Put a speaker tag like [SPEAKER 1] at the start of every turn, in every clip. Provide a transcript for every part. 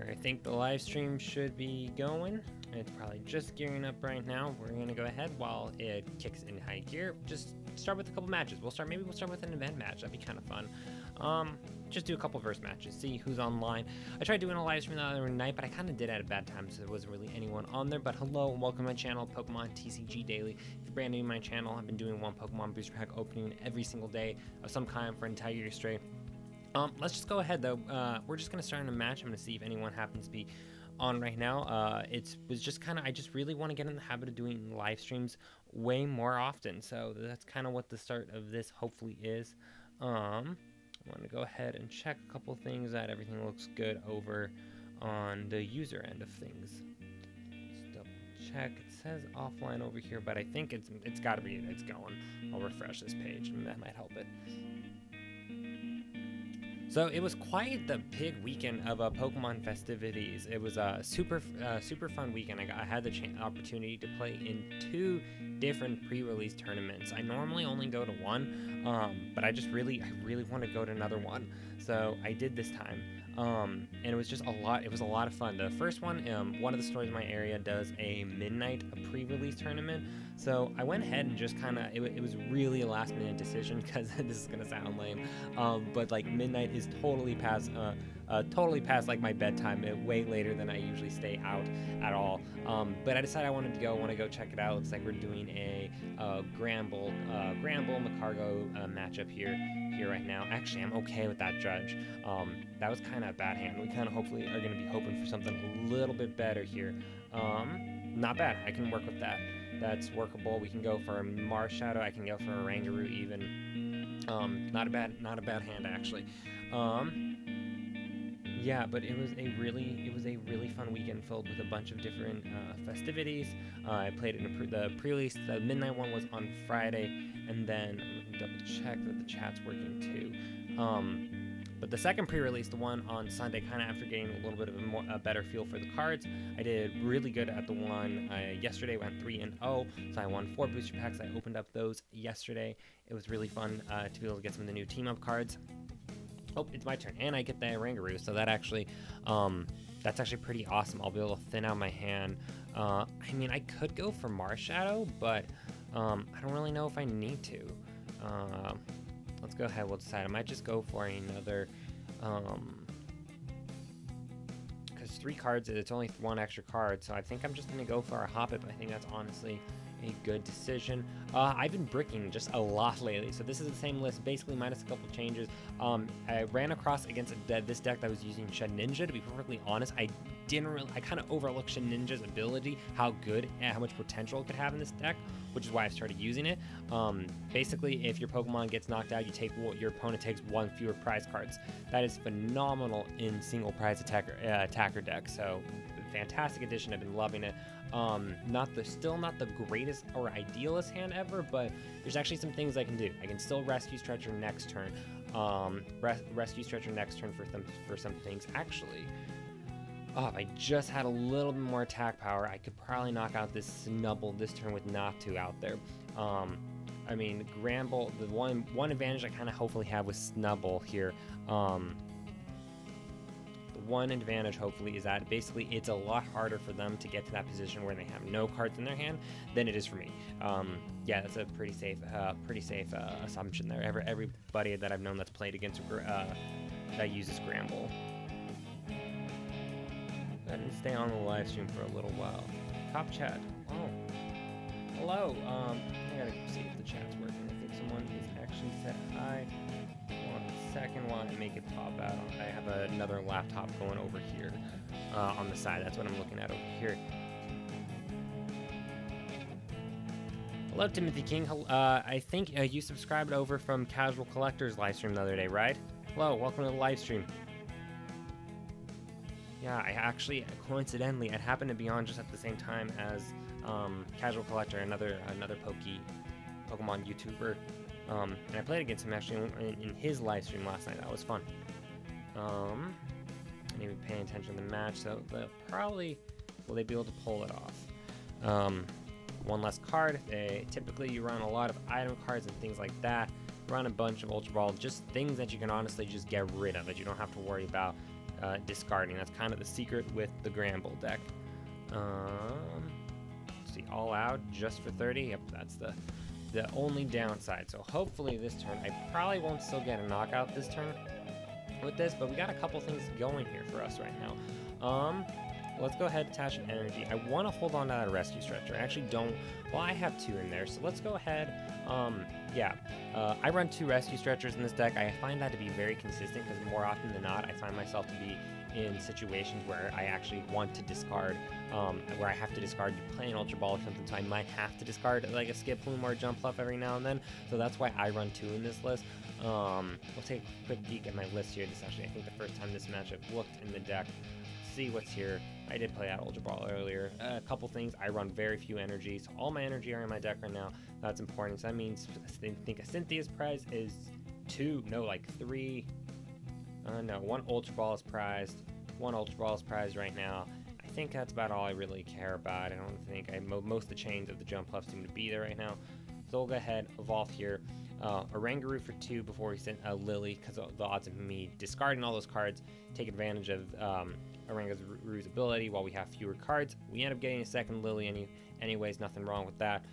[SPEAKER 1] Alright, I think the live stream should be going. It's probably just gearing up right now. We're gonna go ahead while it kicks in high gear. Just start with a couple matches. Maybe we'll start with an event match. That'd be kind of fun. Just do a couple verse matches, see who's online. I tried doing a live stream the other night, but I kind of did at a bad time, so there wasn't really anyone on there. But hello and welcome to my channel, Pokemon TCG Daily. If you're brand new to my channel, I've been doing one Pokemon booster pack opening every single day of some kind for an entire year straight. Let's just go ahead though. We're just gonna start in a match. I'm gonna see if anyone happens to be on right now. It was just kind of, I just really want to get in the habit of doing live streams way more often. So that's kind of what the start of this hopefully is. I want to go ahead and check a couple things that everything looks good over on the user end of things. Just double check. It says offline over here, but I think it's got to be it. It's going. I'll refresh this page, and that might help it. So it was quite the big weekend of Pokemon festivities. It was a super fun weekend. I had the opportunity to play in 2 different pre-release tournaments. I normally only go to one, but I really want to go to another one. So I did this time, and it was just a lot. It was a lot of fun. The first one, one of the stores in my area does a midnight pre-release tournament. So I went ahead and just kind of, it was really a last-minute decision because this is gonna sound lame, but like midnight is totally past like my bedtime, way later than I usually stay out at all. But I decided I want to go check it out. Looks like we're doing a Granbull Macargo matchup here right now. Actually, I'm okay with that judge. That was kind of a bad hand. We kind of hopefully are going to be hoping for something a little bit better here. Not bad. I can work with that. That's workable. We can go for a Marshadow. I can go for a Rangaroo even. Not a bad hand actually. Yeah, but it was a really fun weekend filled with a bunch of different festivities. I played in the pre-release. The midnight one was on Friday, and then double check that the chat's working too. But the second pre-release, the one on Sunday, kind of after getting a little bit of a better feel for the cards, I did really good at the one yesterday. Went 3-0, so I won 4 booster packs. I opened up those yesterday. It was really fun to be able to get some of the new team up cards. Oh, it's my turn, and I get the Rangaroo, so that actually, that's actually pretty awesome. I'll be able to thin out my hand. I mean, I could go for Marshadow, but I don't really know if I need to. Let's go ahead. We'll decide. I might just go for another, because 3 cards, it's only 1 extra card, so I think I'm just gonna go for a Hoppip. I think that's honestly a good decision. I've been bricking just a lot lately, so this is the same list, basically minus a couple changes. I ran across against this deck that was using Shedinja. To be perfectly honest, I kind of overlooked Shedinja's ability, how good and how much potential it could have in this deck, which is why I started using it. Basically, if your Pokemon gets knocked out, your opponent takes 1 fewer prize cards. That is phenomenal in single prize attacker deck. So fantastic addition. I've been loving it. Still not the greatest or idealist hand ever, but there's actually some things I can do. I can still Rescue Stretcher next turn. Rescue Stretcher next turn for some things. Actually, if I just had a little bit more attack power, I could probably knock out this Snubbull this turn with Natu out there. I mean, Granbull, the one advantage I kind of hopefully have with Snubbull here, one advantage hopefully is that basically it's a lot harder for them to get to that position where they have no cards in their hand than it is for me. Yeah, that's a pretty safe assumption there. Everybody that I've known that's played against that uses Granbull. I didn't stay on the live stream for a little while. Top chat. Oh, hello. I gotta see if the chat's working. I think someone is actually said hi. One second while I make it pop out. I have another laptop going over here on the side. That's what I'm looking at over here. Hello, Timothy King. I think you subscribed over from Casual Collector's live stream the other day, right? Hello, welcome to the live stream. Yeah, I actually, coincidentally, it happened to be on just at the same time as Casual Collector, another Pokemon YouTuber. And I played against him actually in his live stream last night. That was fun. I need to be paying attention to the match, so they'll probably, will they be able to pull it off? 1 less card. Typically you run a lot of item cards and things like that. Run a bunch of Ultra Ball, just things that you can honestly just get rid of, that you don't have to worry about discarding. That's kind of the secret with the Gramble deck. See, all out just for 30. Yep, that's the only downside. So hopefully this turn, I probably won't still get a knockout this turn with this, but we got a couple things going here for us right now. Let's go ahead and attach an energy. I want to hold on to that rescue stretcher. I actually don't. Well, I have 2 in there, so let's go ahead. I run 2 rescue stretchers in this deck. I find that to be very consistent because more often than not, I find myself to be in situations where I actually want to discard, where I have to discard to play an Ultra Ball or something, so I might have to discard like a Skip Plume or a Jump Fluff every now and then. So that's why I run 2 in this list. We'll take a quick peek at my list here. This is actually, I think, the first time this matchup looked in the deck. See what's here. I did play out Ultra Ball earlier. A couple things. I run very few energies. All my energy are in my deck right now. That's important. So that means I think a Cynthia's prize is 2. No, like 3. No, 1 Ultra Ball is prized. 1 Ultra Ball is prized right now. I think that's about all I really care about. I don't think most of the chains of the Jump Fluff seem to be there right now. So we'll go ahead, evolve here. Oranguru for 2 before we send a Lily, because the odds of me discarding all those cards take advantage of Oranguru's ability while we have fewer cards. We end up getting a second Lily anyways, nothing wrong with that.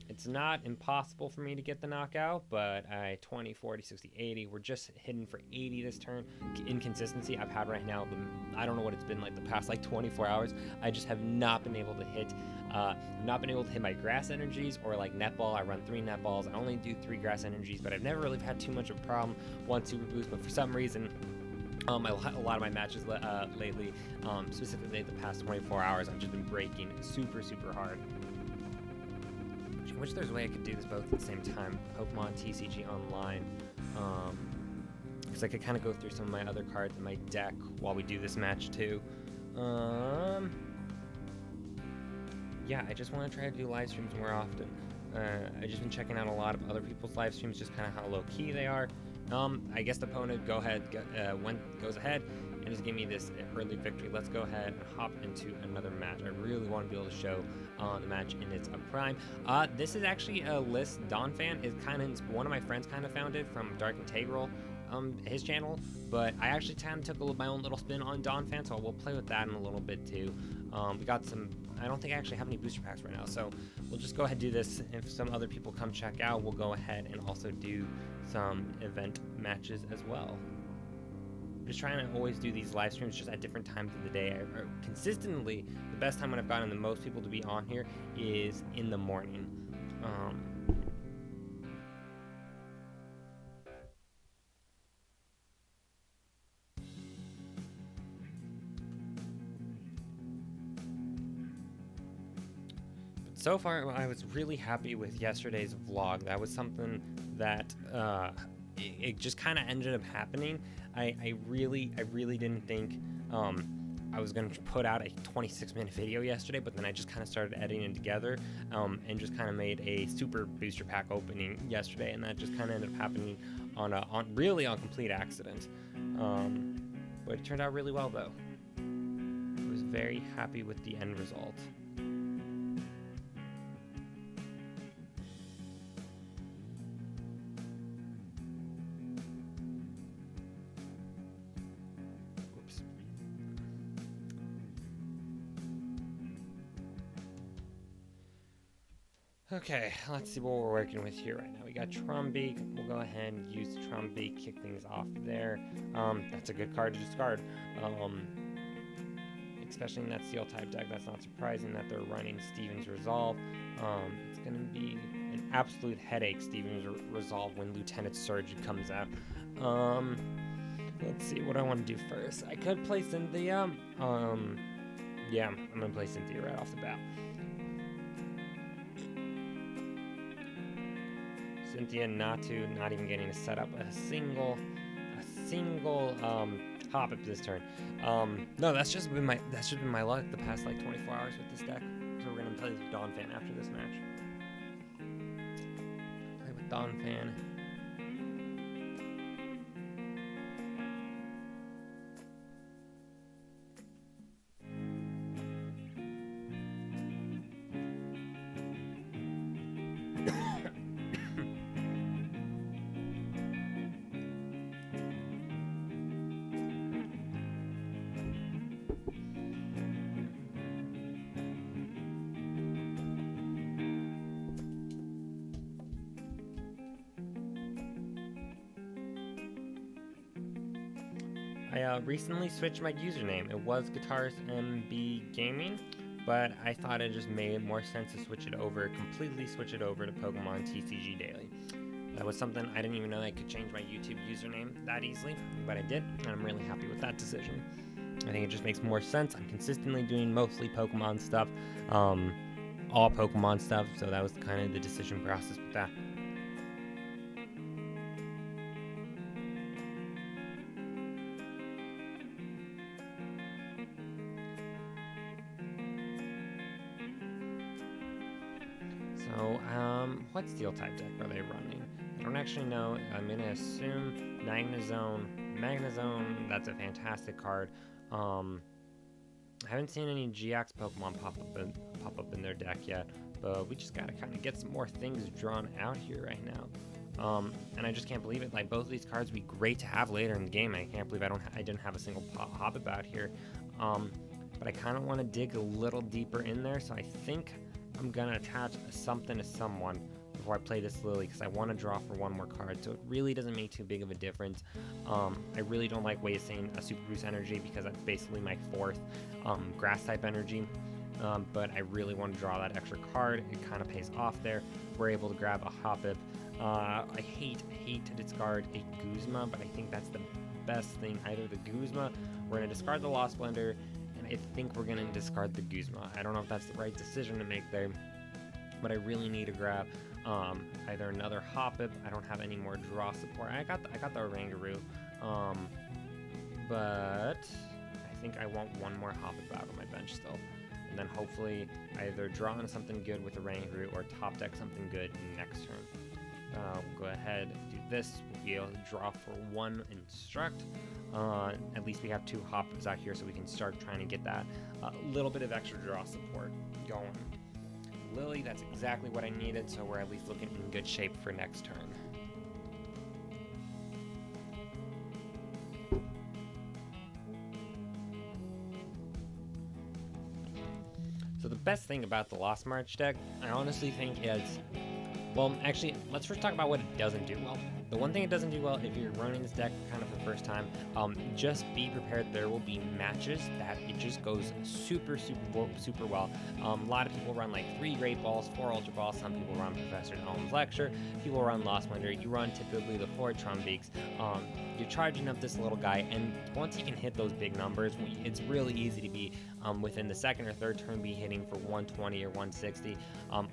[SPEAKER 1] It's not impossible for me to get the knockout, but 20, 40, 60, 80. We're just hitting for 80 this turn. Inconsistency I've had right now, I don't know what it's been like the past like 24 hours. I just have not been able to hit my grass energies or like netball. I run 3 netballs. I only do 3 grass energies, but I've never really had too much of a problem. 1 super boost, but for some reason, a lot of my matches lately, specifically the past 24 hours, I've just been breaking super, super hard. I wish there's a way I could do this both at the same time. Pokemon TCG Online. Because I could kind of go through some of my other cards in my deck while we do this match too. Yeah, I just want to try to do live streams more often. I've just been checking out a lot of other people's live streams, just kind of how low key they are. I guess the opponent goes ahead and just give me this early victory. Let's go ahead and hop into another match. I really want to be able to show the match in its prime. This is actually a list Don Fan is one of my friends kind of found it from Dark Integral, his channel, but I actually kind of took my own little spin on Don Fan, so we'll play with that in a little bit too. We got some. I don't think I actually have any booster packs right now, so we'll just go ahead and do this. If some other people come check out, we'll go ahead and also do some event matches as well. I'm just trying to always do these live streams just at different times of the day. Consistently, the best time when I've gotten the most people to be on here is in the morning. So far, I was really happy with yesterday's vlog. That was something that it just kind of ended up happening. I really didn't think I was going to put out a 26-minute video yesterday, but then I just kind of started editing it together and just kind of made a super booster pack opening yesterday, and that just kind of ended up happening on complete accident. But it turned out really well though. I was very happy with the end result. Okay, let's see what we're working with here right now. We got Trumbeak. We'll go ahead and use Trumbeak, kick things off there. That's a good card to discard. Especially in that Steel type deck. That's not surprising that they're running Steven's Resolve. It's going to be an absolute headache, Steven's Resolve, when Lieutenant Surge comes out. Let's see what I want to do first. I could play Cynthia. Yeah, I'm going to play Cynthia right off the bat. Cynthia not even getting to set up a single hop up this turn. No, that's just been my luck the past like 24 hours with this deck. So we're gonna play with Dawn Fan after this match. Play with Dawn Fan. I recently switched my username. It was GUITARISTmb Gaming, but I thought it just made more sense to completely switch it over to Pokemon TCG Daily. That was something I didn't even know I could change my YouTube username that easily, but I did, and I'm really happy with that decision. I think it just makes more sense. I'm consistently doing mostly Pokemon stuff, all Pokemon stuff, so that was kind of the decision process with that. So, what steel type deck are they running? I don't actually know. I'm gonna assume Magnezone. Magnezone, that's a fantastic card. I haven't seen any GX Pokemon pop up in their deck yet, but we just gotta kind of get some more things drawn out here right now. And I just can't believe it. Like, both of these cards would be great to have later in the game. I can't believe I didn't have a single Hoppip out here. But I kind of want to dig a little deeper in there, so I think I'm gonna attach something to someone before I play this Lily, because I want to draw for one more card, so it really doesn't make too big of a difference. I really don't like wasting a Super Boost energy, because that's basically my fourth grass type energy, but I really want to draw that extra card. It kind of pays off there. We're able to grab a Hoppip. I hate to discard a Guzma, but I think that's the best thing. Either the Guzma, we're going to discard the Lost Blender, and I think we're going to discard the Guzma. I don't know if that's the right decision to make there, but I really need to grab either another Hoppip. I don't have any more draw support. I got the Oranguru, but I think I want one more Hoppip out on my bench still, and then hopefully either draw on something good with Oranguru or top deck something good next turn. We'll go ahead and do this. We'll be able to draw for one Instruct. At least we have two Hoppips out here, so we can start trying to get that little bit of extra draw support going. Lily, that's exactly what I needed, so we're at least looking in good shape for next turn. So the best thing about the Lost March deck, I honestly think is, well, actually, let's first talk about what it doesn't do well. The one thing it doesn't do well, if you're running this deck kind of for the first time, just be prepared. There will be matches that it just goes super well. A lot of people run like 3 Great Balls, 4 Ultra Balls. Some people run Professor Elm's Lecture. People run Lost Wonder. You run typically the 4 Trumbeaks. You're charging up this little guy, and once you can hit those big numbers, it's really easy to be within the second or third turn be hitting for 120 or 160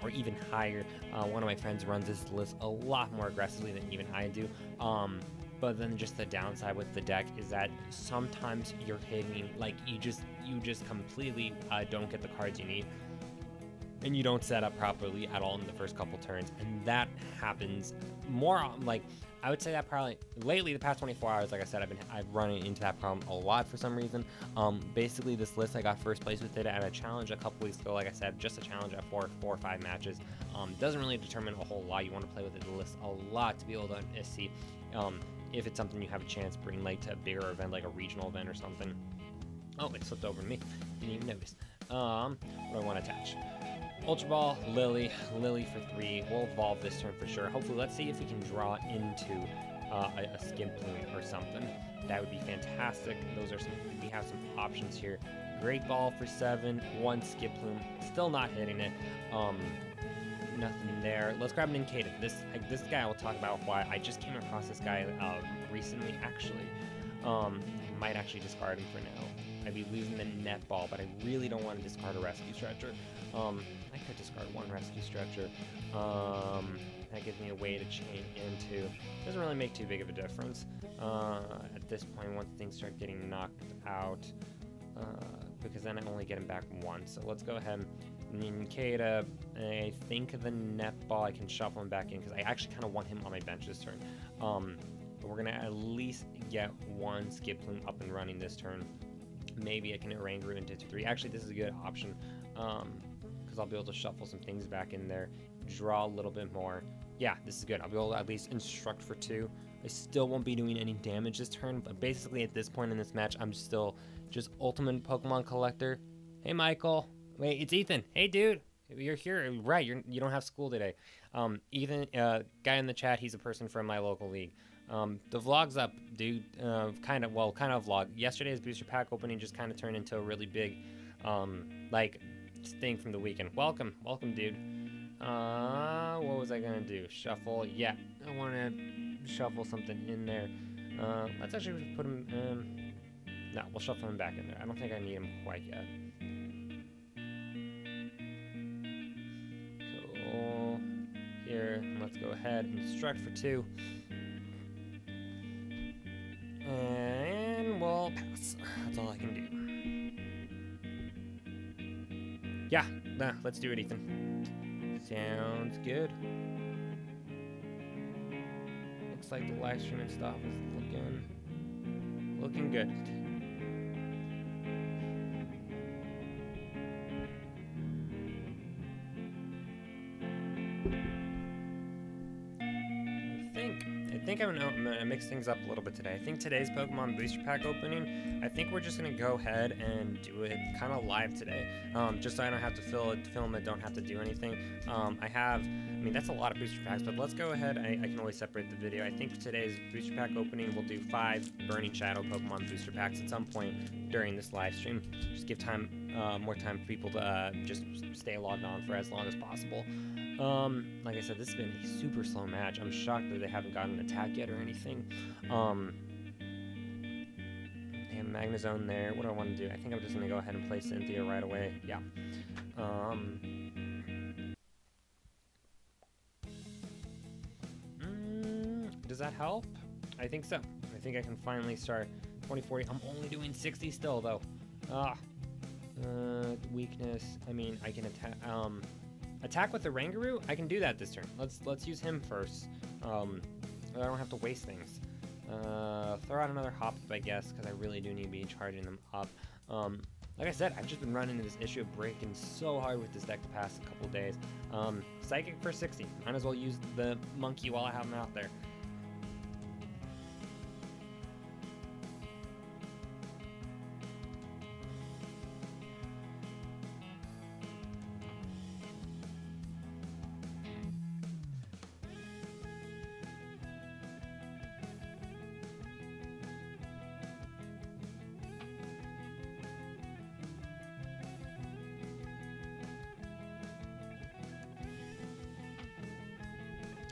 [SPEAKER 1] or even higher. One of my friends runs this list a lot more aggressively than even I do. But then just the downside with the deck is that sometimes you're hitting, like, you just completely don't get the cards you need, and you don't set up properly at all in the first couple turns, and that happens more. Like, I would say that probably lately, the past 24 hours, like I said, I've run into that problem a lot for some reason. Basically, this list, I got first place with it at a challenge a couple weeks ago. Like I said, just a challenge at 4 or 5 matches. Doesn't really determine a whole lot. You want to play with the list a lot to be able to see if it's something you have a chance to bring like to a bigger event, like a regional event or something. Oh, it slipped over to me. Didn't even notice. What do I want to attach? Ultra Ball, Lily for 3. We'll evolve this turn for sure. Hopefully, let's see if we can draw into a Skim Plume or something. That would be fantastic. We have some options here. Great Ball for 7, 1 Skip Plume. Still not hitting it. Nothing there. Let's grab an Incada. This guy, I will talk about why I just came across this guy recently, actually. I might actually discard him for now. I'd be losing the net ball, but I really don't want to discard a Rescue Stretcher. I could discard 1 Rescue Stretcher. That gives me a way to chain into. Doesn't really make too big of a difference at this point once things start getting knocked out, because then I only get him back once. So let's go ahead and Incada. I think the net ball, I can shuffle him back in because I actually kind of want him on my bench this turn. But we're going to at least get 1 Skip Plume up and running this turn. Maybe I can Oranguru into 3. Actually, this is a good option because I'll be able to shuffle some things back in there, draw a little bit more. Yeah, this is good. I'll be able to at least Instruct for 2. I still won't be doing any damage this turn, but basically at this point in this match, I'm still just ultimate Pokemon collector. Hey, Michael. Wait, it's Ethan. Hey, dude. You're here. Right, you don't have school today. Ethan, guy in the chat, he's a person from my local league. The vlog's up, dude. Kind of vlog. Yesterday's booster pack opening just kind of turned into a really big, like, thing from the weekend. Welcome, dude. What was I gonna do? Shuffle? Yeah, I want to shuffle something in there. Let's actually put him. No, we'll shuffle him back in there. I don't think I need him quite yet. Cool. Here, let's go ahead and instruct for 2. And we'll pass. That's all I can do. Yeah, nah, let's do it, Ethan. Sounds good. Looks like the live stream and stuff is looking good. I think I'm gonna mix things up a little bit today. I think today's Pokemon booster pack opening, I think we're just gonna go ahead and do it kind of live today, just so I don't have to film it, don't have to do anything. I mean, that's a lot of booster packs, but let's go ahead. I can always separate the video. I think for today's booster pack opening, we'll do 5 Burning Shadow Pokemon booster packs at some point during this live stream. Just give more time for people to just stay logged on for as long as possible. Like I said, this has been a super slow match. I'm shocked that they haven't gotten an attack yet or anything. They have Magnezone there. What do I want to do? I think I'm just going to go ahead and play Cynthia right away. Yeah. Does that help? I think so. I think I can finally start 2040. I'm only doing 60 still, though. Weakness. I mean, I can attack. Attack with the Rangaroo? I can do that this turn. Let's use him first. I don't have to waste things. Throw out another Hop, I guess, because I really do need to be charging them up. Like I said, I've just been running into this issue of breaking so hard with this deck the past couple days. Psychic for 60. Might as well use the monkey while I have him out there.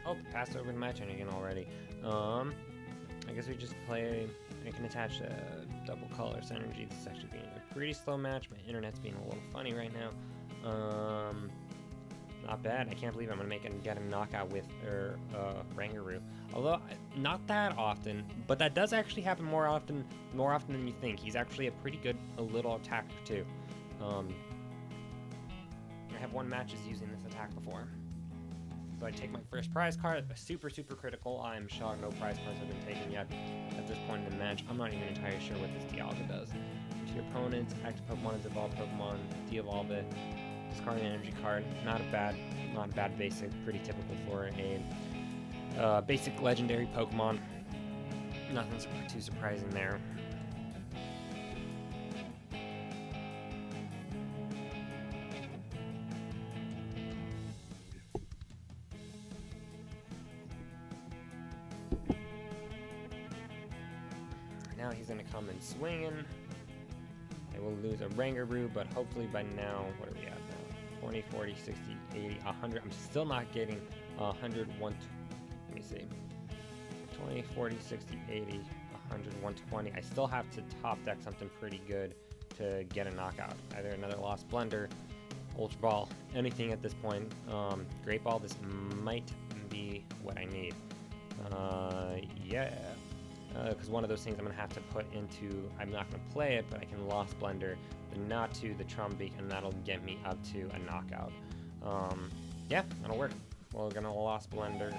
[SPEAKER 1] Oh, passed over to my turn again already. I guess we just play. I can attach double colors energy. This is actually being a pretty slow match. My internet's being a little funny right now. Not bad. I can't believe I'm gonna get a knockout with Rangaroo. Although not that often, but that does actually happen more often than you think. He's actually a pretty good little attacker too. I have won matches using this attack before. So I take my first prize card, super critical. I'm shocked no prize cards have been taken yet at this point in the match. I'm not even entirely sure what this Dialga does. To your opponent, active Pokemon is evolved Pokemon, de-evolve it, discard an energy card. Not a bad basic, pretty typical for a basic legendary Pokemon. Nothing too surprising there. Now he's going to come in swinging. I will lose a Rangaroo, but hopefully by now, what are we at now? 20, 40, 60, 80, 100. I'm still not getting 100, 1, let me see. 20, 40, 60, 80, 100, 120. I still have to top deck something pretty good to get a knockout. Either another Lost Blender, Ultra Ball, anything at this point. Great Ball, this might be what I need. Yeah. Because one of those things I'm going to have to put into, I'm not going to play it, but I can Lost Blender the Natu, the Trumbeak, and that'll get me up to a knockout. Yeah, that'll work. We're going to Lost Blender,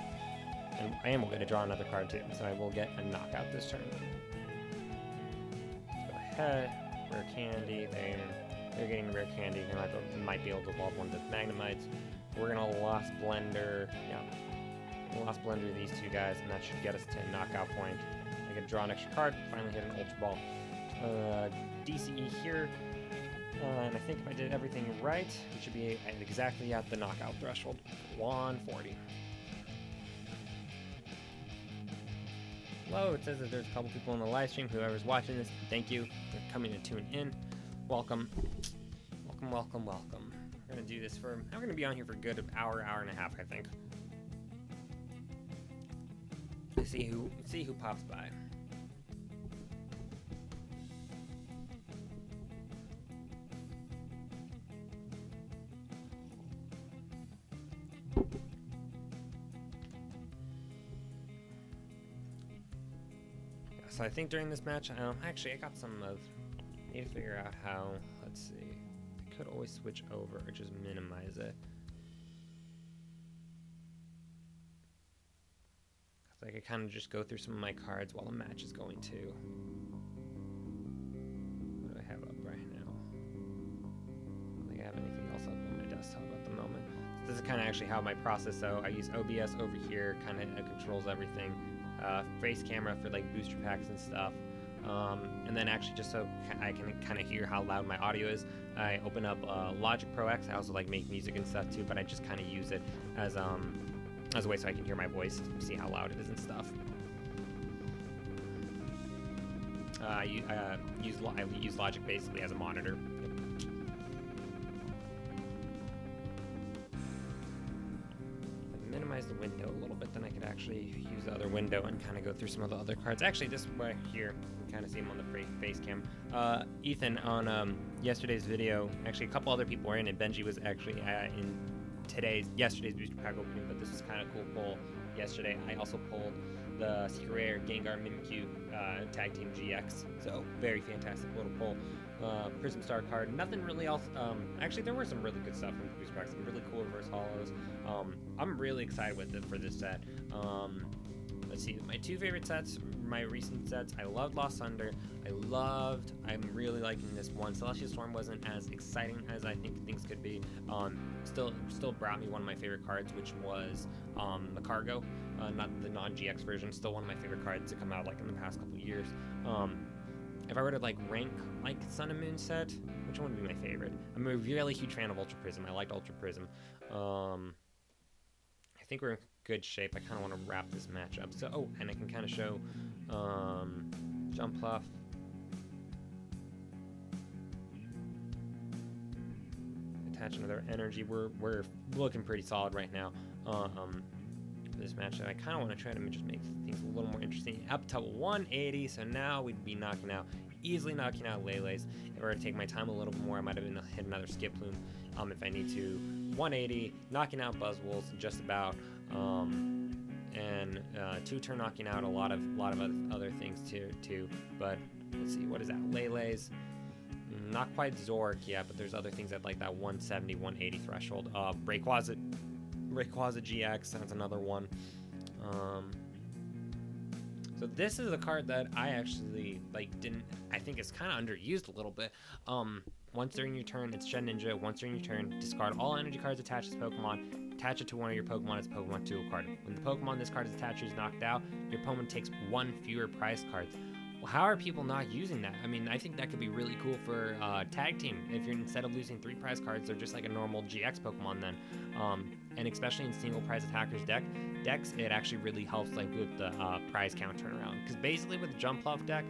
[SPEAKER 1] and we're going to draw another card too, so I will get a knockout this turn. Let's go ahead, Rare Candy, they're getting Rare Candy, and I might be able to evolve one of the Magnemites. We're going to Lost Blender, yeah. Lost Blender these two guys, and that should get us to a knockout point. I can draw an extra card, finally hit an Ultra Ball. DCE here. And I think if I did everything right, we should be exactly at the knockout threshold, 140. Hello, it says that there's a couple people in the live stream. Whoever's watching this, thank you for coming to tune in. Welcome. Welcome, welcome, welcome. We're gonna do this for, I'm gonna be on here for a good hour, hour and a half, I think. See who pops by. So I think during this match, actually I got some of, need to figure out how, let's see, I could always switch over or just minimize it. Cause I could kind of just go through some of my cards while the match is going too. What do I have up right now? I don't think I have anything else up on my desktop at the moment. So this is kind of actually how my process, so I use OBS over here, kind of controls everything. Face camera for like booster packs and stuff, and then actually just so I can kind of hear how loud my audio is, I open up Logic Pro X. I also like make music and stuff too, but I just kind of use it as a way so I can hear my voice, see how loud it is and stuff. I use Logic basically as a monitor. Minimize the window a little bit, then I could actually use the other window and kind of go through some of the other cards. Actually, this right here, you can kind of see him on the face cam. Ethan, on yesterday's video, actually a couple other people were in it. Benji was actually in yesterday's booster pack opening, but this was kind of cool pull yesterday. I also pulled the Secret Rare Gengar Mimikyu Tag Team GX, so very fantastic little pull. Prism Star card, nothing really else. Actually, there were some really good stuff from the booster pack, some really cool reverse holos. I'm really excited with it for this set. Let's see, my two favorite sets, my recent sets, I loved Lost Thunder. I'm really liking this one. Celestial Storm wasn't as exciting as I think things could be. Still brought me one of my favorite cards, which was the Cargo, not the non-GX version. Still one of my favorite cards to come out like in the past couple years. If I were to like rank like Sun and Moon set, which one would be my favorite? I'm a really huge fan of Ultra Prism. I liked Ultra Prism. I think we're in good shape. I kind of want to wrap this match up. So, oh, and I can kind of show Jump Pluff. Attach another energy. We're looking pretty solid right now. For this match, and I kind of want to try to just make things a little more interesting. Up to 180, so now we'd be easily knocking out Lele's. If I were to take my time a little bit more, I might have hit another Skip Plume if I need to. 180, knocking out Buzzwoles just about, and 2-turn knocking out a lot of other things too. But let's see, what is that? Lele's. Not quite Zork yet, but there's other things at like that 170, 180 threshold. Rayquaza GX, that's another one. So this is a card that I actually I think it's kind of underused a little bit. Once during your turn, it's Shed Ninja. Once during your turn, discard all energy cards attached to this Pokemon. Attach it to one of your Pokemon as a Pokemon 2 card. When the Pokemon this card is attached to is knocked out, your opponent takes one fewer prize cards. Well, how are people not using that? I mean, I think that could be really cool for tag team. If you're instead of losing 3 prize cards, they're just like a normal GX Pokemon then. And especially in single prize attackers decks, it actually really helps like with the prize count turnaround. Because basically with the Jump Pluff deck,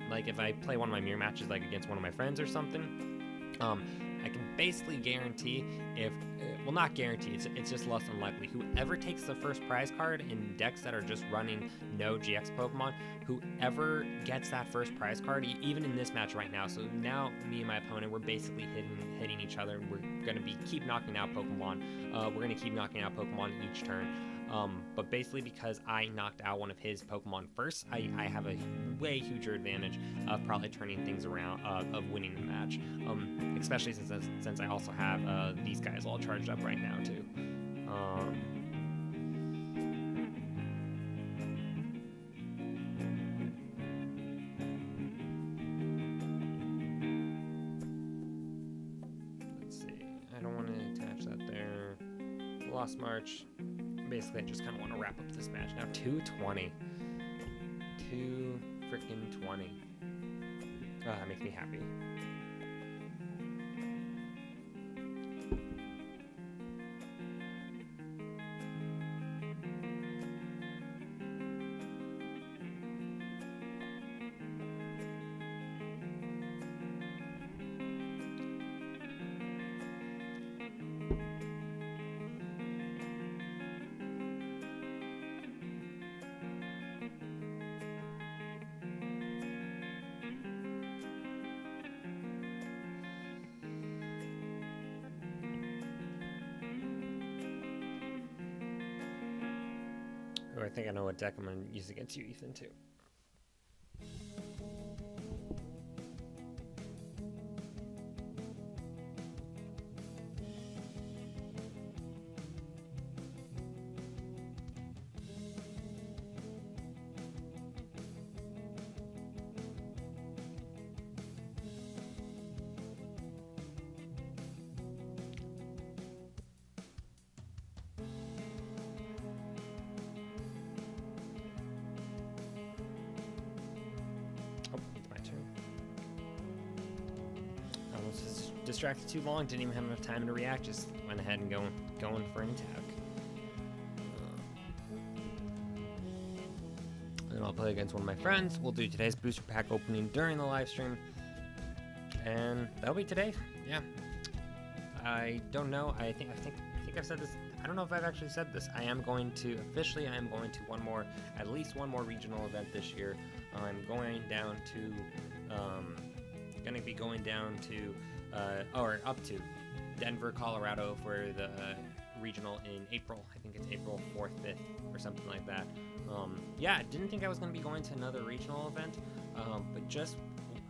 [SPEAKER 1] like if I play one of my mirror matches like against one of my friends or something, I can basically guarantee well, not guarantee, it's just less unlikely. Whoever takes the first prize card in decks that are just running no GX Pokemon, whoever gets that first prize card, even in this match right now, so now me and my opponent, we're basically hitting each other, and we're going to keep knocking out Pokemon. We're going to keep knocking out Pokemon each turn. But basically because I knocked out one of his Pokemon first, I have a way huger advantage of probably turning things around, of winning the match. Especially since I also have these guys all charged up right now too. Let's see, I don't want to attach that there. Lost March. Basically, I just kind of want to wrap up this match now. 220. 2 freaking 20. Oh, that makes me happy. I think I know what deck I'm going to use against you, Ethan, too. Distracted too long, didn't even have enough time to react, just went ahead and going for an attack. And I'll play against one of my friends. We'll do today's booster pack opening during the live stream, and that'll be today. Yeah, I don't know. I think I've said this. I don't know if I've actually said this. I am going to at least one more regional event this year. I'm going down to gonna be going down to or up to Denver, Colorado for the regional in April. I think it's April 4th, 5th, or something like that. Yeah, didn't think I was going to be going to another regional event, but just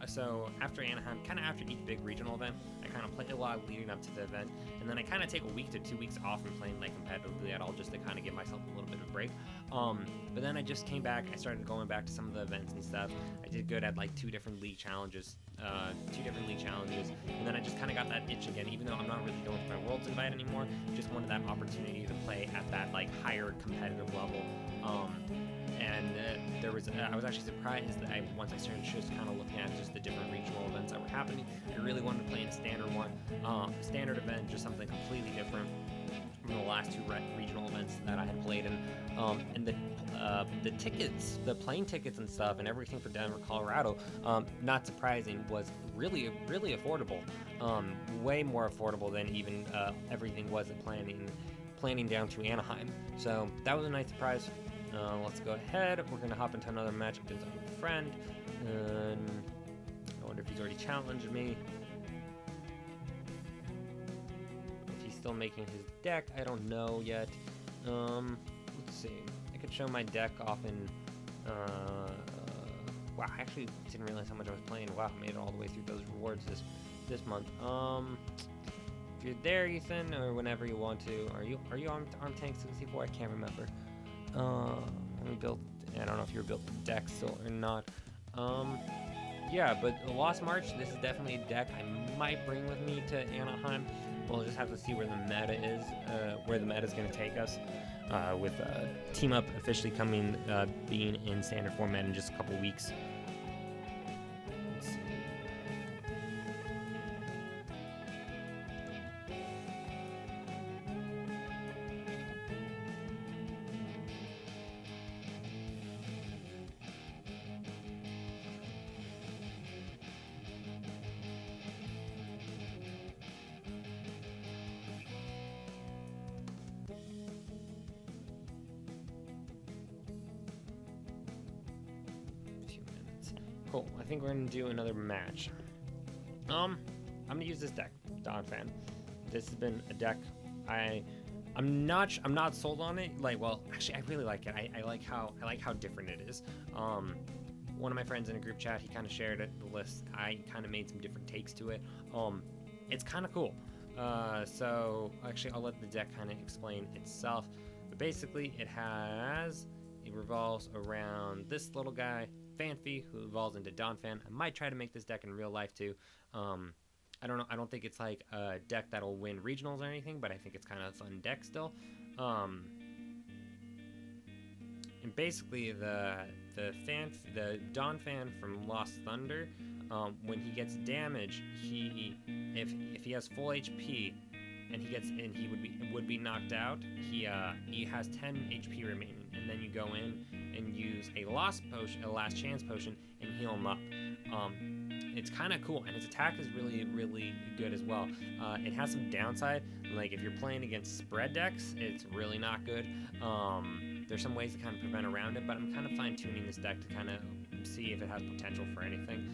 [SPEAKER 1] so after Anaheim, kind of after each big regional event, I kind of play a lot leading up to the event, and then I kind of take a week to 2 weeks off from playing like competitively at all, just to kind of give myself a little bit of a break. But then I just came back. I started going back to some of the events and stuff. I did good at like two different league challenges, and then I just kind of got that itch again. Even though I'm not really going for my Worlds invite anymore, just wanted that opportunity to play at that like higher competitive level. I was actually surprised that once I started just kind of looking at just the different regional events that were happening, I really wanted to play in a standard one, standard event, just something completely different from the last two regional events that I had played in. And the tickets, the plane tickets and stuff, and everything for Denver, Colorado, not surprising, was really affordable. Way more affordable than even everything was planning down to Anaheim. So that was a nice surprise. Let's go ahead. We're going to hop into another match against a friend. I wonder if he's already challenged me. If he's still making his deck, I don't know yet. Let's see. I could show my deck off in... wow, I actually didn't realize how much I was playing. Wow, I made it all the way through those rewards this month. If you're there, Ethan, or whenever you want to, are you on Arm Tank 64? I can't remember. We built, I don't know if you were built the deck still or not. Yeah, but Lost March, this is definitely a deck I might bring with me to Anaheim. We'll just have to see where the meta is, where the meta is going to take us, with Team Up officially being in standard format in just a couple weeks. Let's see. Cool. I think we're gonna do another match. I'm gonna use this deck, Donphan. This has been a deck I'm not sold on it. Like, well, actually, I really like it. I like how different it is. One of my friends in a group chat, he kind of shared the list. I kind of made some different takes to it. It's kind of cool. So actually, I'll let the deck kind of explain itself. But basically, it revolves around this little guy, Fanfi, who evolves into Donphan. I might try to make this deck in real life too. I don't know. I don't think it's like a deck that'll win regionals or anything, but I think it's kind of a fun deck still. And basically, the Donphan from Lost Thunder, when he gets damage, if he has full HP and he would be knocked out, he has 10 HP remaining, and then you go in and use a last chance potion and heal him up. It's kind of cool, and his attack is really good as well. It has some downside, like if you're playing against spread decks, it's really not good. There's some ways to kind of prevent around it, but I'm kind of fine-tuning this deck to kind of see if it has potential for anything.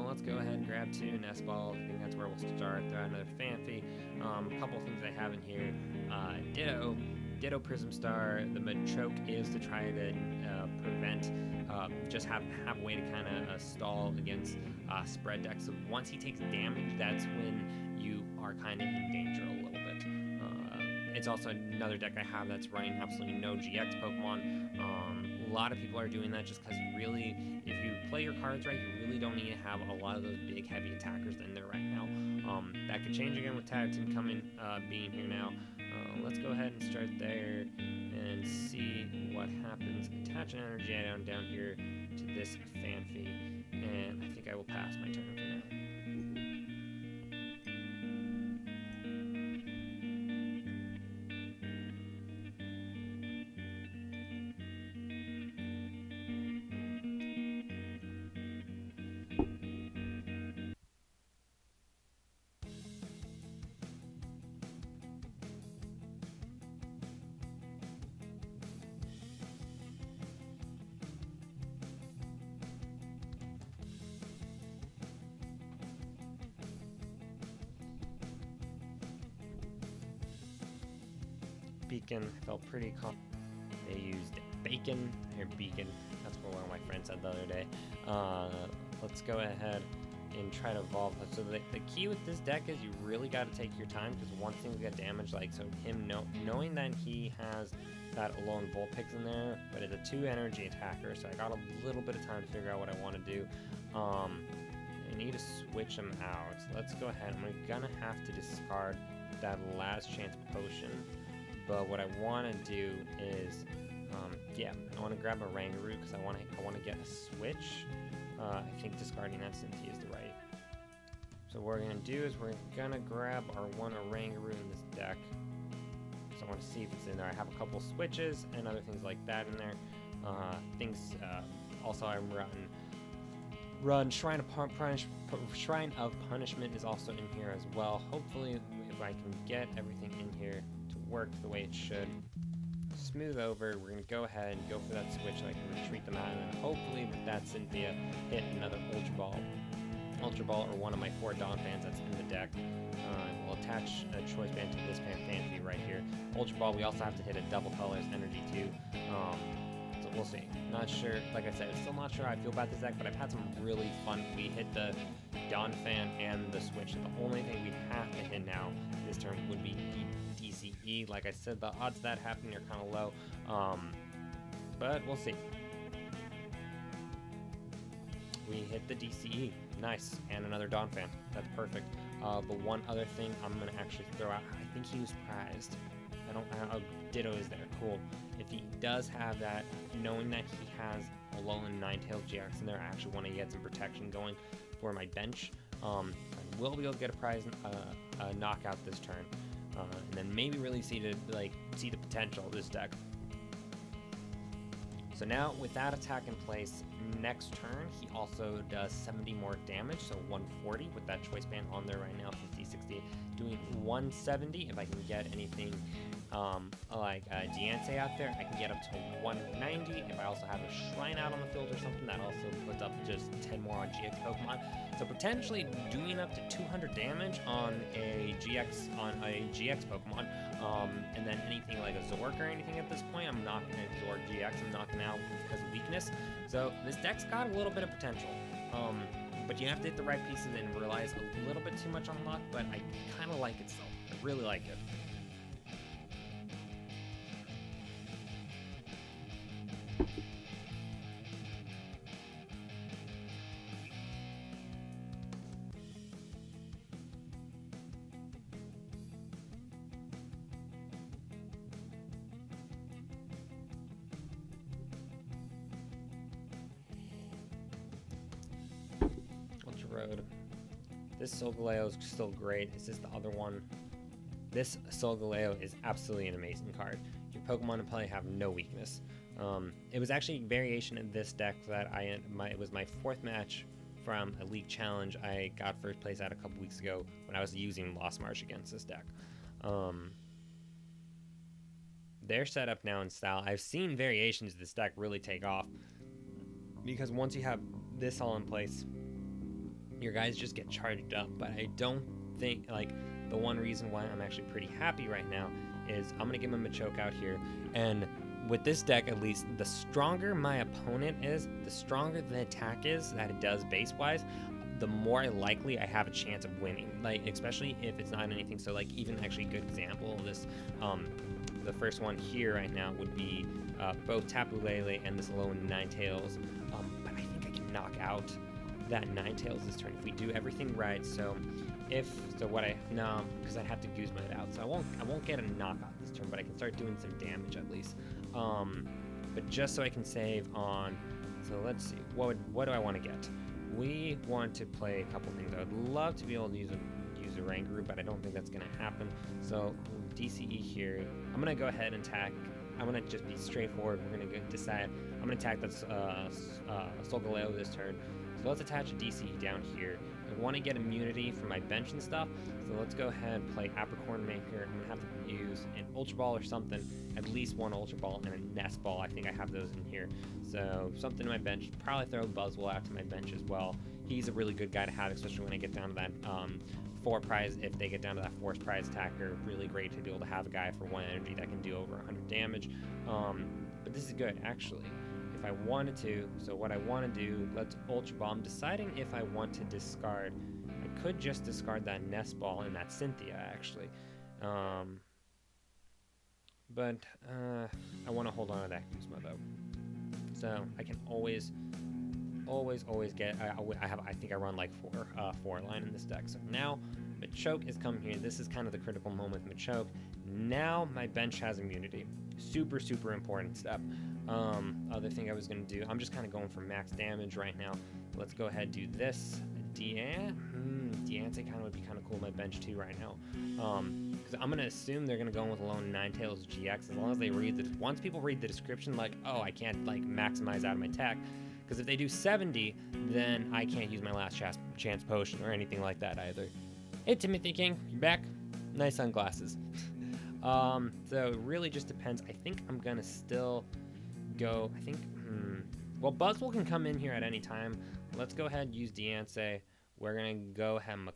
[SPEAKER 1] Let's go ahead and grab 2 Nest Balls. I think that's where we'll start. Throw another Fanfi. A couple things I have in here. Ditto. Ditto Prism Star. The Machoke is to try to prevent, just have a way to kind of stall against spread decks. So once he takes damage, that's when you are kind of in danger a little bit. It's also another deck I have that's running absolutely no GX Pokemon. A lot of people are doing that just because you really, if you play your cards right, you really don't need to have a lot of those big heavy attackers in there right now. That could change again with Tag Team coming, being here now. Let's go ahead and start there and see what happens. Attach an energy item down here to this Fanfy, and I think I will pass my turn for now. Beacon felt pretty confident. They used Bacon or Beacon. That's what one of my friends said the other day. Let's go ahead and try to evolve. So the key with this deck is you really got to take your time, because once things get damaged, like so him knowing that he has that Alone Vulpix in there, but it's a 2 energy attacker, so I got a little bit of time to figure out what I want to do. I need to switch him out. So let's go ahead. I'm gonna have to discard that last chance potion. But what I want to do is, yeah, I want to grab a Rangaroo because I want to get a switch. I think discarding that Cynthia is the right. So what we're gonna do is we're gonna grab our one Rangaroo in this deck. So I want to see if it's in there. I have a couple switches and other things like that in there. Also I'm run Shrine of Punishment is also in here as well. Hopefully, if I can get everything in here work the way it should. Smooth over. We're going to go ahead and go for that switch so I can retreat them out, and then hopefully with that Cynthia hit another Ultra Ball or one of my 4 Donphans that's in the deck. We'll attach a Choice Band to this Fanfy right here. Ultra Ball, we also have to hit a double colors energy too. So we'll see. Not sure, like I said, still not sure how I feel about this deck, but I've had some really fun. We hit the Donphan and the switch, and the only thing we have to hit now this turn would be DCE. Like I said, the odds of that happening are kind of low, but we'll see. We hit the DCE, nice, and another Donphan. That's perfect. The one other thing I'm gonna actually throw out, I think he was prized. Ditto is there, cool. If he does have that, knowing that he has a Alolan Ninetales GX in there, I actually want to get some protection going for my bench. I will be able to get a prize knockout this turn, and then maybe really see the potential of this deck. So now with that attack in place, next turn he also does 70 more damage, so 140 with that Choice Band on there right now, 50-60, doing 170. If I can get anything like Diancie out there, I can get up to 190. If I also have a Shrine out on the field or something, that also puts up just 10 more on GX Pokemon. So potentially doing up to 200 damage on a GX Pokemon, and then anything like a Zork or anything at this point, I'm knocking a Zork GX, I'm knocking out because of weakness. So this deck's got a little bit of potential, but you have to hit the right pieces and realize a little bit too much on luck, but I kind of like it still. I really like it. Road. This Solgaleo is still great. It's just the other one. This Solgaleo is absolutely an amazing card. Your Pokemon in play have no weakness. It was actually a variation in this deck that it was my 4th match from a league challenge. I got first place at a couple weeks ago when I was using Lost Marsh against this deck. They're set up now in style. I've seen variations of this deck really take off, because once you have this all in place, your guys just get charged up. But I don't think, like, the one reason why I'm actually pretty happy right now is I'm gonna give him a choke out here, and with this deck at least, the stronger my opponent is, the stronger the attack is that it does base-wise, the more likely I have a chance of winning. Like, especially if it's not anything, so like even actually a good example of this, the first one here right now would be both Tapu Lele and this Lone Ninetales, but I think I can knock out that Ninetales this turn if we do everything right. So because I have to Guzma it out, so I won't get a knockout this turn, but I can start doing some damage at least. But just so I can save on, so let's see, what do I want to get? We want to play a couple things. I would love to be able to use a Rangaroo, but I don't think that's going to happen. So DCE here. I'm going to go ahead and attack. I'm going to just be straightforward. We're going to decide. I'm going to attack that Solgaleo this turn. So let's attach a DCE down here. I want to get immunity from my bench and stuff, so let's go ahead and play Apricorn Maker. I'm going to have to use an Ultra Ball or something, at least one Ultra Ball and a Nest Ball. I think I have those in here. So something to my bench. Probably throw Buzzwole out to my bench as well. He's a really good guy to have, especially when I get down to that 4 prize. If they get down to that 4th prize attacker, really great to be able to have a guy for 1 energy that can do over 100 damage. But this is good, actually. If I wanted to, so what I want to do, let's Ultra Ball. I'm deciding if I want to discard. I could just discard that Nest Ball and that Cynthia, actually. But I want to hold on to that Guzma, though. So I can always get, I think I run like 4 line in this deck. So now Machoke is coming here. This is kind of the critical moment with Machoke. Now my bench has immunity. Super, super important step. Other thing I was going to do, I'm just kind of going for max damage right now. Let's go ahead and do this. Deante kind of would be kind of cool in my bench too right now. Because I'm going to assume they're going to go with a Lone Ninetales GX as long as they read once people read the description, like, oh, I can't like maximize out of my tech. Because if they do 70, then I can't use my last chance potion or anything like that either. Hey, Timothy King, you back? Nice sunglasses. So it really just depends. I think I'm gonna still go, well, Buzzwole can come in here at any time. Let's go ahead and use Deance. We're gonna go ahead and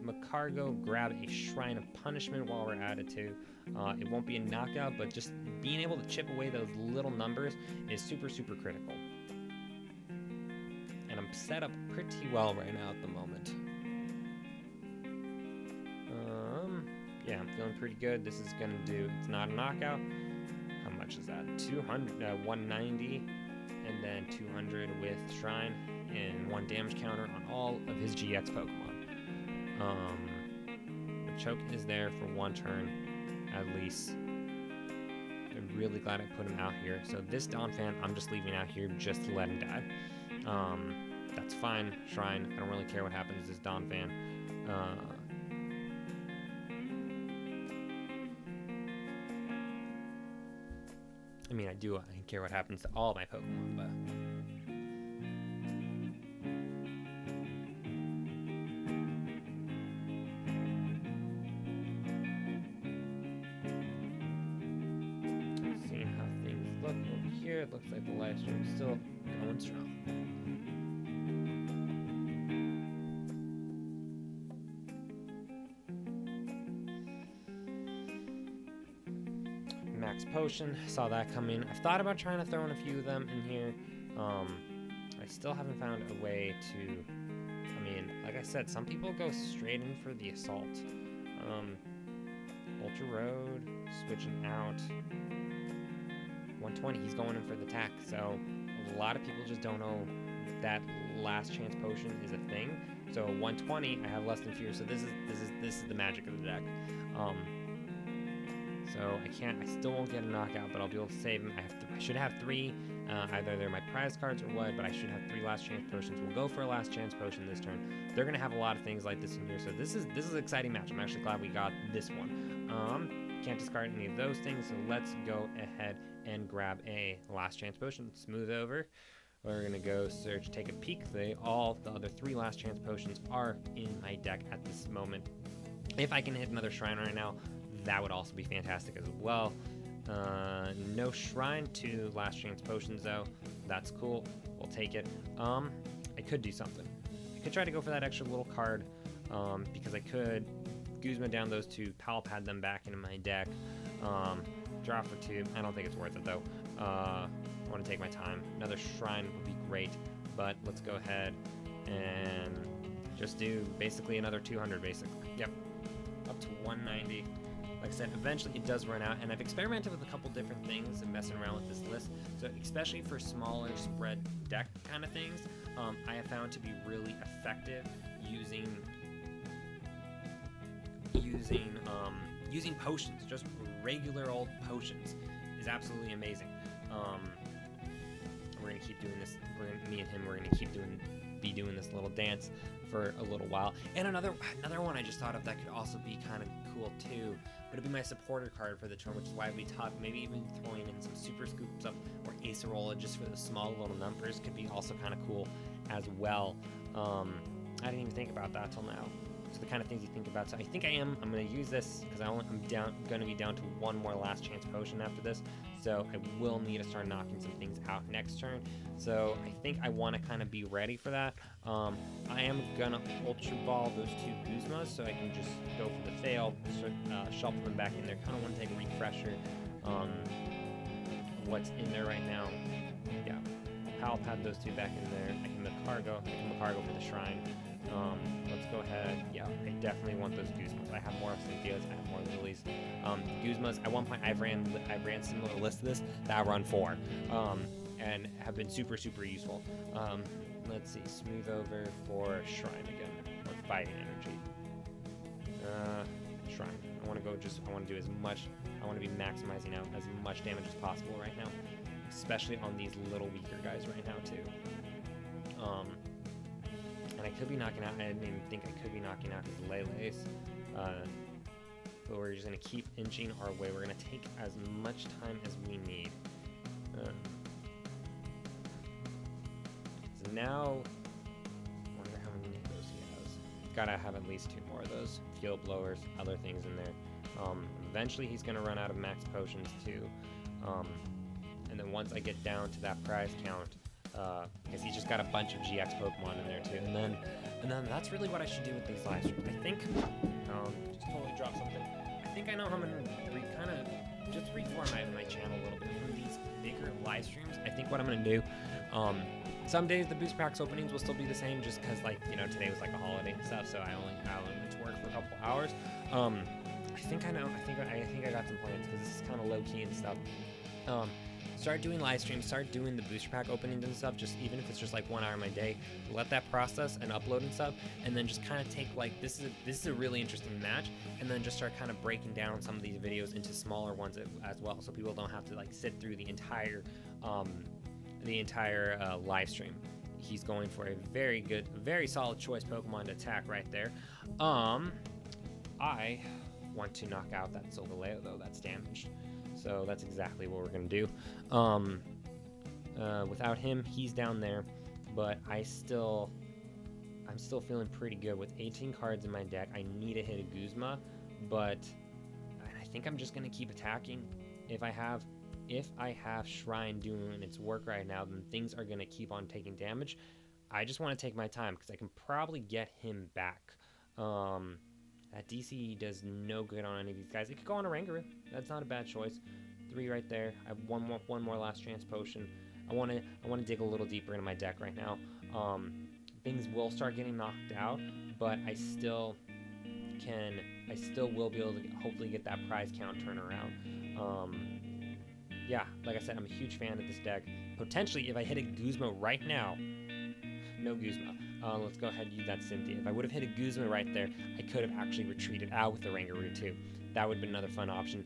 [SPEAKER 1] Macargo, grab a Shrine of Punishment while we're at it too. It won't be a knockout, but just being able to chip away those little numbers is super, super critical. And I'm set up pretty well right now at the moment. Yeah, I'm feeling pretty good. This is gonna do, it's not a knockout. How much is that? 190, and then 200 with Shrine, and 1 damage counter on all of his GX Pokemon. Machoke is there for 1 turn, at least. I'm really glad I put him out here. So this Donphan, I'm just leaving out here just to let him die. That's fine. Shrine, I don't really care what happens to this Donphan. I mean, I care what happens to all my Pokemon, but... Seeing how things look over here, it looks like the live stream is still going strong. Max Potion, saw that come in. I've thought about trying to throw in a few of them in here. I still haven't found a way to, I mean, like I said, some people go straight in for the Assault. Ultra Road, switching out. 120, he's going in for the attack, so a lot of people just don't know that last chance potion is a thing. So 120, I have less than fear, so this is the magic of the deck. So I still won't get a knockout, but I'll be able to save him. I should have 3, either they're my prize cards or what, but I should have 3 last chance potions. We'll go for a last chance potion this turn. They're gonna have a lot of things like this in here, so this is an exciting match. I'm actually glad we got this one. Can't discard any of those things, so let's go ahead and grab a last chance potion. Smooth over. We're gonna go search, take a peek. All the other 3 last chance potions are in my deck at this moment. If I can hit another Shrine right now, that would also be fantastic as well. No Shrine to last chance potions though. That's cool. We'll take it. I could do something. I could try to go for that extra little card because I could Guzma down those 2, Pal Pad them back into my deck, draw for 2. I don't think it's worth it though. I want to take my time. Another Shrine would be great, but let's go ahead and just do basically another 200 basically. Yep, up to 190. Like I said, eventually it does run out, and I've experimented with a couple different things and messing around with this list. So especially for smaller spread deck kind of things, I have found to be really effective using potions. Just regular old potions is absolutely amazing. We're gonna keep doing this. Me and him, we're gonna be doing this little dance for a little while. And another one I just thought of that could also be kind of cool too, but it'd be my supporter card for the turn, which is why we talked maybe even throwing in some super scoops up or Acerola just for the small little numbers could be also kind of cool as well. I didn't even think about that till now. So the kind of things you think about. So I think I'm going to use this because I'm going to be down to 1 more last chance potion after this. So I will need to start knocking some things out next turn. So I think I want to kind of be ready for that. I am going to Ultra Ball those 2 Guzmas so I can just go for the fail, shuffle them back in there. Kind of want to take a refresher on what's in there right now. Yeah, Pal Pad those 2 back in there. I can Macargo for the Shrine. Let's go ahead. Yeah, I definitely want those Guzmas. I have more Cynthias, I have more Lilies. Guzmas, at one point I ran similar lists to this that I run 4, and have been super useful. Let's see, smooth over for Shrine again, or Fighting Energy. Shrine. I want to do as much. I want to be maximizing out as much damage as possible right now, especially on these little weaker guys right now too. And I could be knocking out, I didn't even think I could be knocking out his Lele's, but we're just going to keep inching our way. We're going to take as much time as we need. So now, I wonder how many of those he has. Gotta have at least 2 more of those. Field Blowers, other things in there. Eventually he's going to run out of max potions too. And then once I get down to that prize count, because he's just got a bunch of GX Pokemon in there too, and then that's really what I should do with these live streams. I think, just totally dropped something. I think I know how I'm gonna kind of just reformat my channel a little bit from these bigger live streams. I think what I'm gonna do, some days the booster packs openings will still be the same, just because like today was like a holiday and stuff, so I only went to work for a couple hours. I think I know. I think I got some plans because this is kind of low key and stuff. Start doing live streams, start doing the booster pack openings and stuff, just even if it's just like 1 hour of my day, let that process and upload and stuff, and then just kind of take like, this is a really interesting match, and then just start kind of breaking down some of these videos into smaller ones as well, so people don't have to like sit through the entire live stream. He's going for a very good, very solid choice Pokemon to attack right there. I want to knock out that Solgaleo though, that's damaged. So that's exactly what we're going to do. Without him, he's down there, but I'm still feeling pretty good with 18 cards in my deck. I need to hit a Guzma, but I think I'm just going to keep attacking. If I have Shrine doing its work right now, then things are going to keep on taking damage. I just want to take my time because I can probably get him back. That DC does no good on any of these guys. It could go on a Rangaroo. That's not a bad choice. 3 right there. I have one more last chance potion. I want to dig a little deeper into my deck right now. Things will start getting knocked out, but I still will be able to hopefully get that prize count turn around. Yeah, like I said, I'm a huge fan of this deck. Potentially, if I hit a Guzma right now, no Guzma. Let's go ahead and use that Cynthia. If I would have hit a Guzma right there, I could have actually retreated out with the Rangaroo too. That would have been another fun option.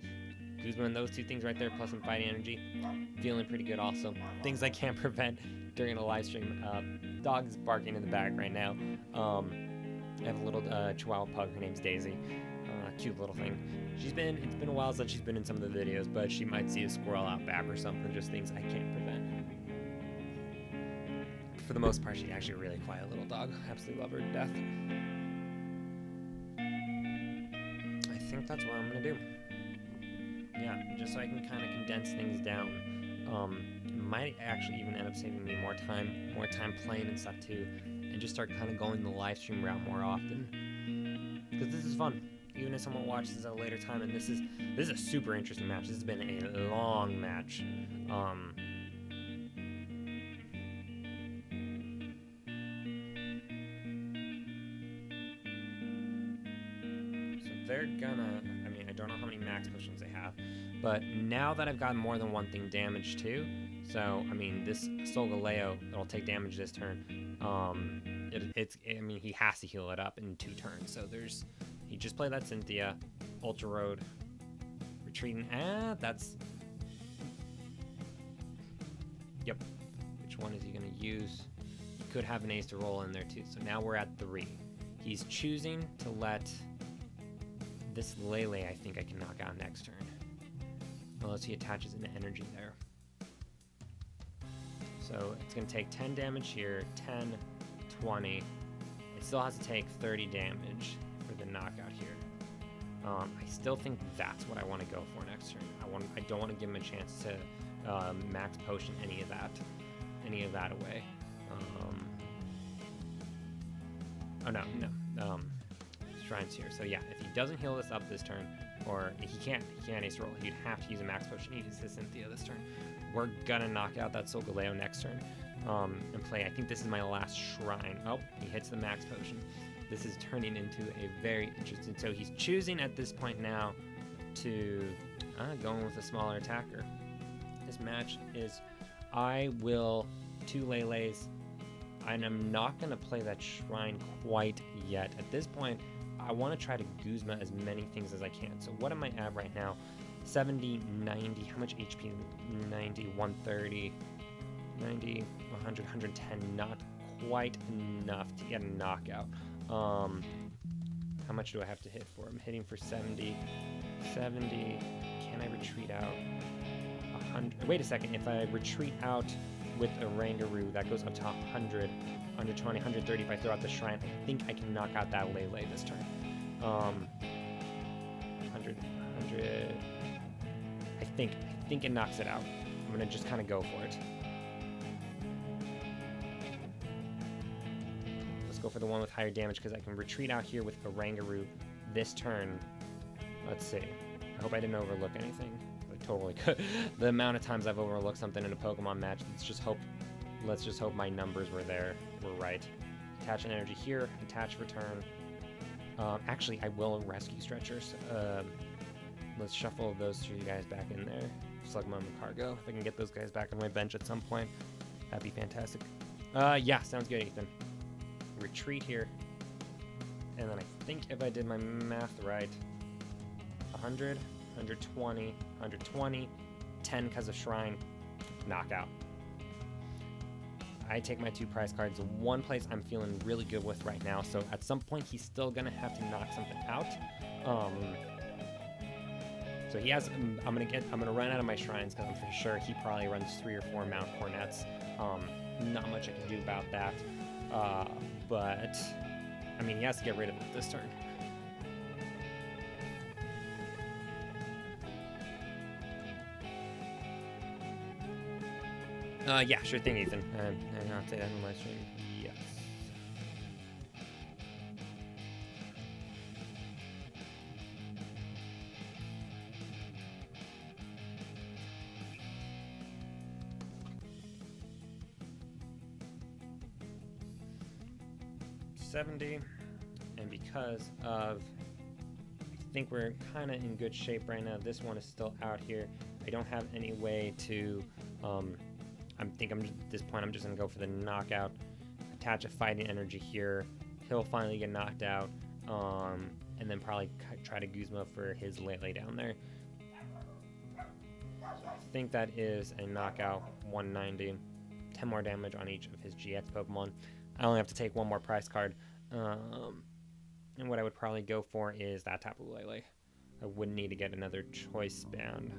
[SPEAKER 1] Guzma and those 2 things right there, plus some Fighting Energy. Feeling pretty good also. Things I can't prevent during a live stream. Dog's barking in the back right now. I have a little Chihuahua pug. Her name's Daisy. Cute little thing. It's been a while since she's been in some of the videos, but she might see a squirrel out back or something. Just things I can't prevent. For the most part, she's actually a really quiet little dog. Absolutely love her to death. I think that's what I'm gonna do. Yeah, just so I can kind of condense things down. Might actually even end up saving me more time playing and stuff too, and just start kind of going the live stream route more often. Because this is fun. even if someone watches this at a later time. And this is a super interesting match. This has been a long match. So they're gonna, I mean, I don't know how many max potions they have, but now that I've got more than one thing damaged too, so I mean, this Solgaleo, it'll take damage this turn. I mean, he has to heal it up in 2 turns. So he just played that Cynthia, Ultra Road, retreating. That's, yep. Which one is he gonna use? He could have an ace to roll in there too. So now we're at 3. He's choosing to let this Lele, I think I can knock out next turn, unless he attaches an energy there. So it's going to take 10 damage here, 10, 20. It still has to take 30 damage for the knockout here. I still think that's what I want to go for next turn. I don't want to give him a chance to max potion any of that away. Oh no, Shrine's here. So yeah, if he doesn't heal this up this turn, or he can't ace roll, he'd have to use a max potion. He uses Cynthia this turn. We're gonna knock out that Solgaleo next turn and play. I think this is my last Shrine. Oh, he hits the max potion. This is turning into a very interesting. So he's choosing at this point now to going with a smaller attacker. This match is, I will 2 Leles, and I'm not gonna play that Shrine quite yet. At this point, I want to try to Guzma as many things as I can. So what am I at right now? 70, 90, how much HP? 90, 130, 90, 100, 110, not quite enough to get a knockout. How much do I have to hit for? I'm hitting for 70, 70, can I retreat out? 100, wait a second, if I retreat out with a Rangaroo, that goes up to 100, 120, 130, if I throw out the Shrine, I think I can knock out that Lele this turn. 100, 100, I think it knocks it out. I'm gonna just kind of go for it. Let's go for the one with higher damage because I can retreat out here with a Rangaroo this turn. Let's see. I hope I didn't overlook anything. I totally could. The amount of times I've overlooked something in a Pokemon match. Let's just hope my numbers were right. Attach an energy here. Attach return. Actually, I will rescue Stretchers. Let's shuffle those 2 guys back in there. Slugma and Cargo. If I can get those guys back on my bench at some point, that'd be fantastic. Yeah, sounds good, Ethan. Retreat here. And then I think if I did my math right, 100, 120, 120, 10 because of Shrine, knockout. I take my 2 prize cards. One place I'm feeling really good with right now, so at some point he's still gonna have to knock something out. So he has, I'm gonna run out of my Shrines because I'm for sure he probably runs 3 or 4 Mount Cornets. Not much I can do about that. But I mean, he has to get rid of it this turn. Yeah, sure thing, Ethan. I'll say that in my stream. Yes. $70, and because of, I think we're kind of in good shape right now. This one is still out here. I don't have any way to. At this point, I'm just gonna go for the knockout. Attach a fighting energy here. He'll finally get knocked out, and then probably try to Guzma for his Lele down there. So I think that is a knockout. 190, 10 more damage on each of his GX Pokemon. I only have to take 1 more prize card, and what I would probably go for is that Tapu Lele. I wouldn't need to get another choice band.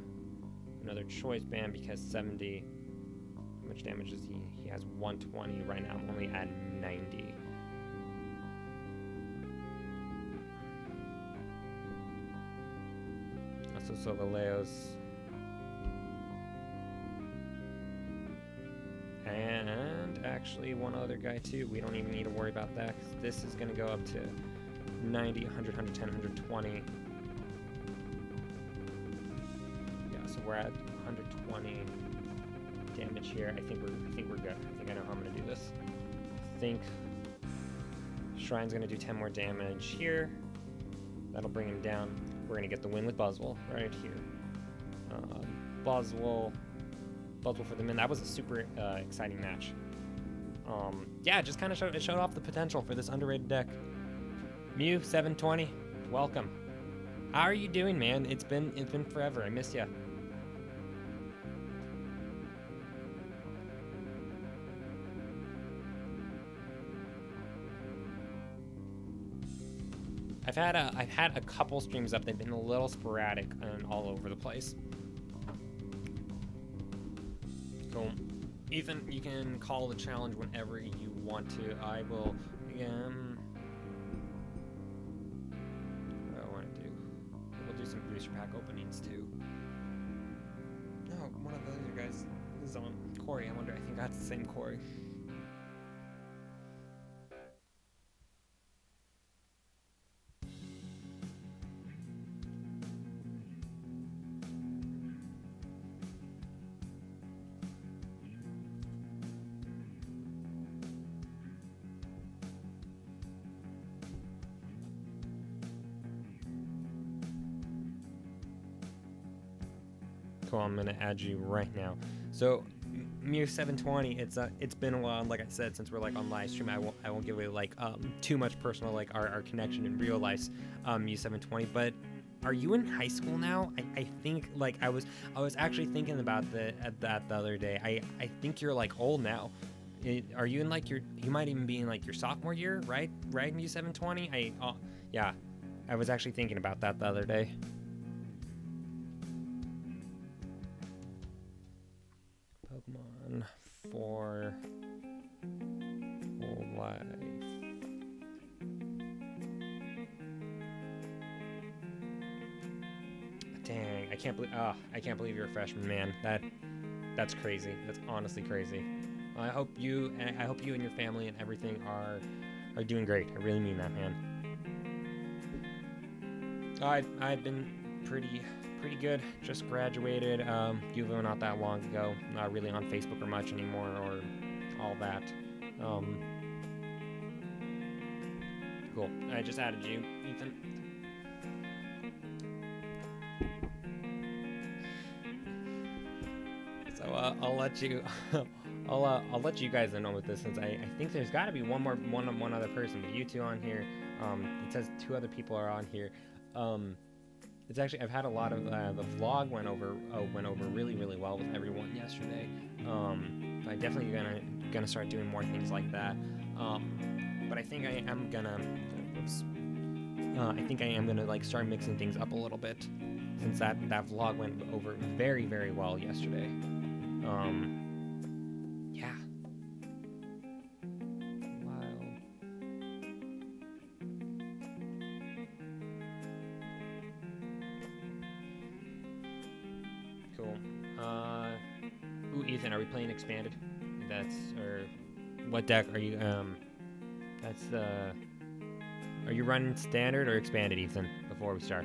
[SPEAKER 1] Because 70. How much damage is he? He has 120 right now. I'm only at 90. Also, Solgaleos. And actually, one other guy too. We don't even need to worry about that, 'cause this is going to go up to 90, 100, 110, 120. Yeah, so we're at 120 damage here. I think we're good. I think I know how I'm gonna do this. I think Shrine's gonna do 10 more damage here. That'll bring him down. We're gonna get the win with Buzzwole right here. Buzzwole for the win. That was a super exciting match. Yeah, just kind of showed off the potential for this underrated deck. Mew 720, welcome. How are you doing, man? It's been forever. I missed ya. I've had a couple streams up. They've been a little sporadic and all over the place. Cool. Ethan, you can call the challenge whenever you want to. I will. What do I want to do? We'll do some booster pack openings too. No, one of the other guys is on. Corey, I wonder. I think that's the same Corey. Cool, I'm gonna add you right now. So Mew 720, it's been a while, like I said, since we're like on live stream. I won't give away like too much personal, like our connection in real life. Mew 720, but are you in high school now? I think like I was actually thinking about that the other day. I think you're like old now. Are you in like you might even be in like your sophomore year, right Mew 720? Yeah, I was actually thinking about that the other day. Pokemon for life. Dang, I can't believe you're a freshman, man. That's crazy. That's honestly crazy. I hope you and your family and everything are doing great. I really mean that, man. I've been pretty good. Just graduated UVO not that long ago. Not really on Facebook or much anymore or all that. Cool. I just added you, Ethan. So I'll let you I'll let you guys know with this, since I think there's got to be one other person, but you two on here. It says 2 other people are on here. It's actually, I've had a lot of the vlog went over really well with everyone yesterday. I definitely gonna start doing more things like that. But I think I am gonna like start mixing things up a little bit, since that vlog went over very well yesterday. Yeah. Cool. Ooh, Ethan, are we playing expanded? Or what deck are you? Are you running standard or expanded, Ethan? Before we start.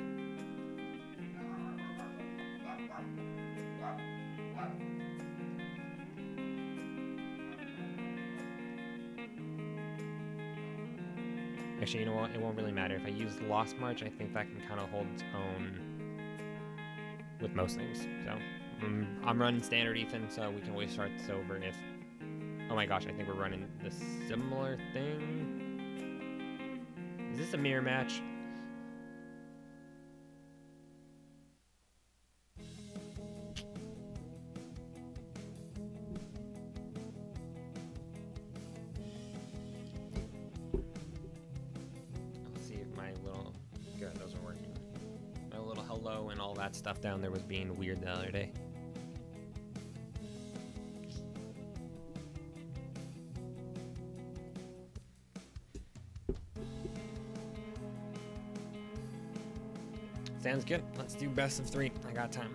[SPEAKER 1] Actually, you know what? It won't really matter. If I use Lost March, I think that can kind of hold its own with most things. So I'm running standard, Ethan, so we can always start this over if... Oh my gosh, I think we're running the similar thing. Is this a mirror match? Let's see if my little... Good, those are working. My little hello and all that stuff down there was being weird the other day. Sounds good. Let's do best of 3. I got time.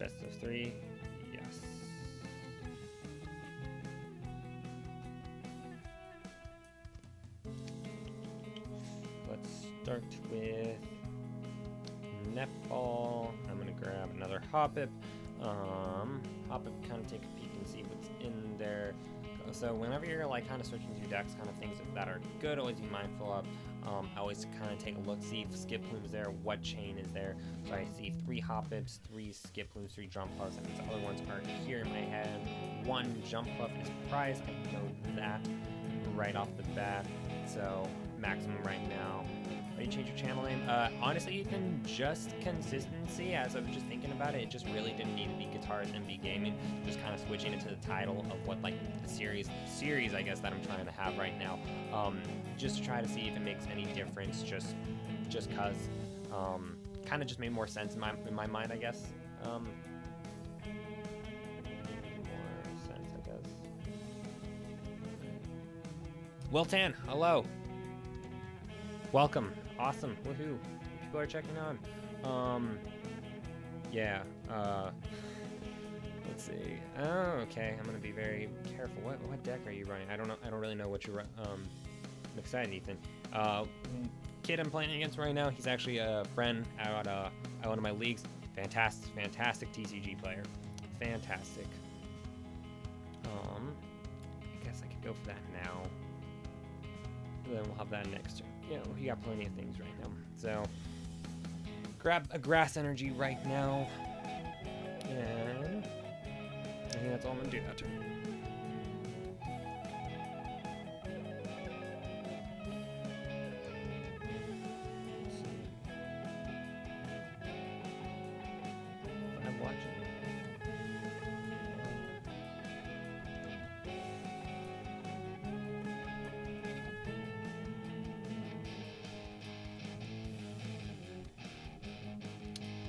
[SPEAKER 1] Best of 3. Yes. Let's start with netball. I'm gonna grab another Hoppip. Hoppip, kind of take a peek and see what's in there. So whenever you're like kind of switching through decks, kind of things that are good, always be mindful of. I always kind of take a look, see if Skip Plume's there, what chain is there. So I see 3 Hoppips, 3 Skip Plumes, 3 Jump Puffs. That means the other ones aren't here in my head. 1 Jump Puff is prized. I know that right off the bat. So maximum right now. Are you change your channel name? Honestly, Ethan, just consistency. As I was just thinking about it, it just really didn't need to be GUITARISTmb Gaming. Just kind of switching it to the title of what like the series I guess that I'm trying to have right now. Just to try to see if it makes any difference. Just cause, kind of just made more sense in my mind, I guess. More sense, I guess. Wiltan, hello. Welcome. Awesome. Woohoo. People are checking on. Yeah. Let's see. Oh, okay. I'm gonna be very careful. What deck are you running? I don't know. I don't really know what you're. I'm excited, Ethan. Kid I'm playing against right now. He's actually a friend out one of my leagues. Fantastic TCG player. Fantastic. I guess I could go for that now. Then we'll have that next turn. Yeah, we got plenty of things right now. So, grab a grass energy right now. And I think that's all I'm gonna do that turn. I'm watching.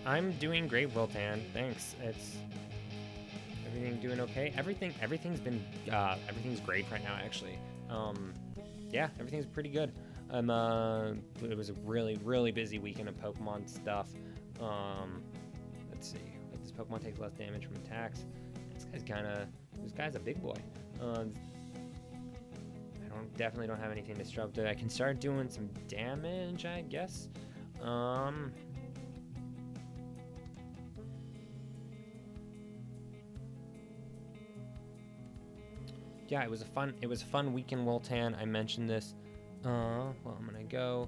[SPEAKER 1] I'm doing great, Wiltan. Thanks. It's everything doing okay. Everything's been everything's great right now, actually. Yeah, everything's pretty good. It was a really busy weekend of Pokemon stuff. Let's see. Like, this Pokemon takes less damage from attacks. This guy's a big boy. I definitely don't have anything disruptive. I can start doing some damage, I guess. Yeah, it was a fun weekend, Wiltan. I mentioned this. Well, I'm gonna go.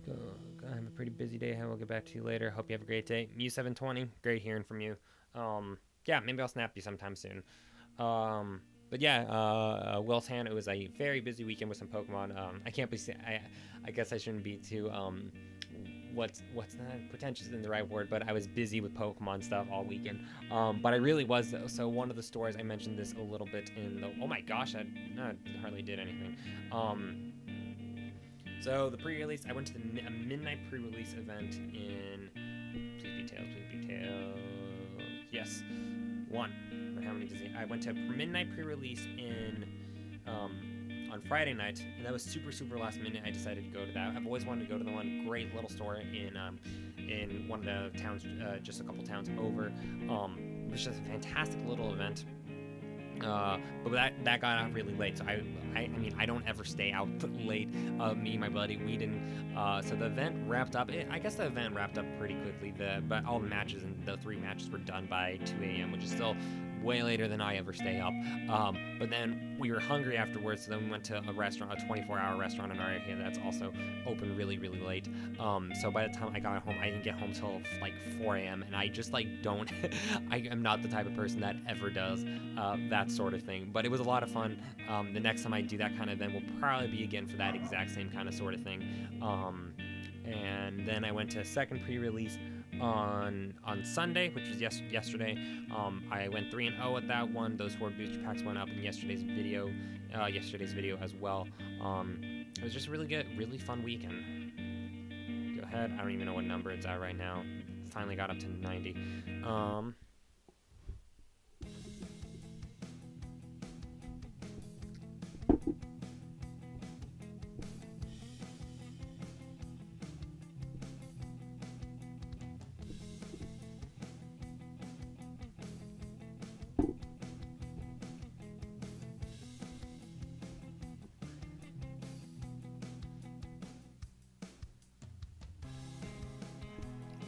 [SPEAKER 1] I have a pretty busy day. I will get back to you later. Hope you have a great day. Mew720, great hearing from you. Yeah, maybe I'll snap you sometime soon. But yeah, Wiltan, it was a very busy weekend with some Pokemon. I can't believe I guess I shouldn't be too what's not pretentious isn't the right word, but I was busy with Pokemon stuff all weekend. But I really was though. So one of the stores, I mentioned this a little bit in the, oh my gosh, I hardly did anything. So the pre-release, I went to a midnight pre-release event in, please be tails, yes, 1. But how many does he? I went to a midnight pre-release in on Friday night, and that was super last minute. I decided to go to that. I've always wanted to go to the one great little store in one of the towns, just a couple towns over. It was just a fantastic little event. But that got out really late, so I mean, I don't ever stay out late. Me and my buddy, we didn't. So the event wrapped up. I guess the event wrapped up pretty quickly. But all the matches and the 3 matches were done by 2 a.m., which is still way later than I ever stay up. But then we were hungry afterwards, so then we went to a restaurant, a 24-hour restaurant in our area that's also open really late. So by the time I got home, I didn't get home till like 4 a.m. and I just like don't. I am not the type of person that ever does that sort of thing. But it was a lot of fun. The next time I do that kind of event will probably be again for that exact same kind of sort of thing. And then I went to a second pre-release on Sunday, which was yesterday. I went 3-0 at that one. Those 4 booster packs went up in yesterday's video as well. It was just a really good, really fun weekend. Go ahead. I don't even know what number it's at right now. Finally got up to 90.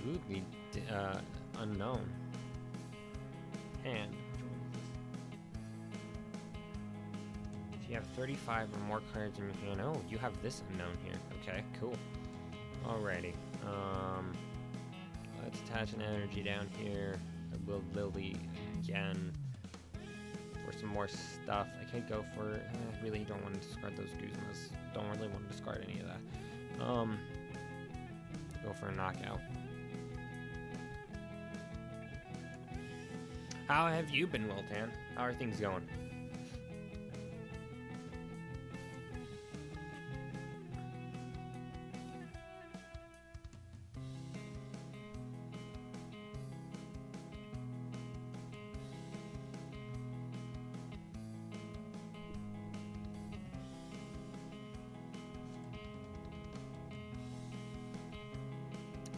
[SPEAKER 1] Ooh, the unknown. And if you have 35 or more cards in your hand, oh, you have this unknown here. Okay, cool. Alrighty. Let's attach an energy down here. I will Lily again for some more stuff. I could go for. I really don't want to discard those Guzmas. Don't really want to discard any of that. Go for a knockout. How have you been, Wiltan? How are things going?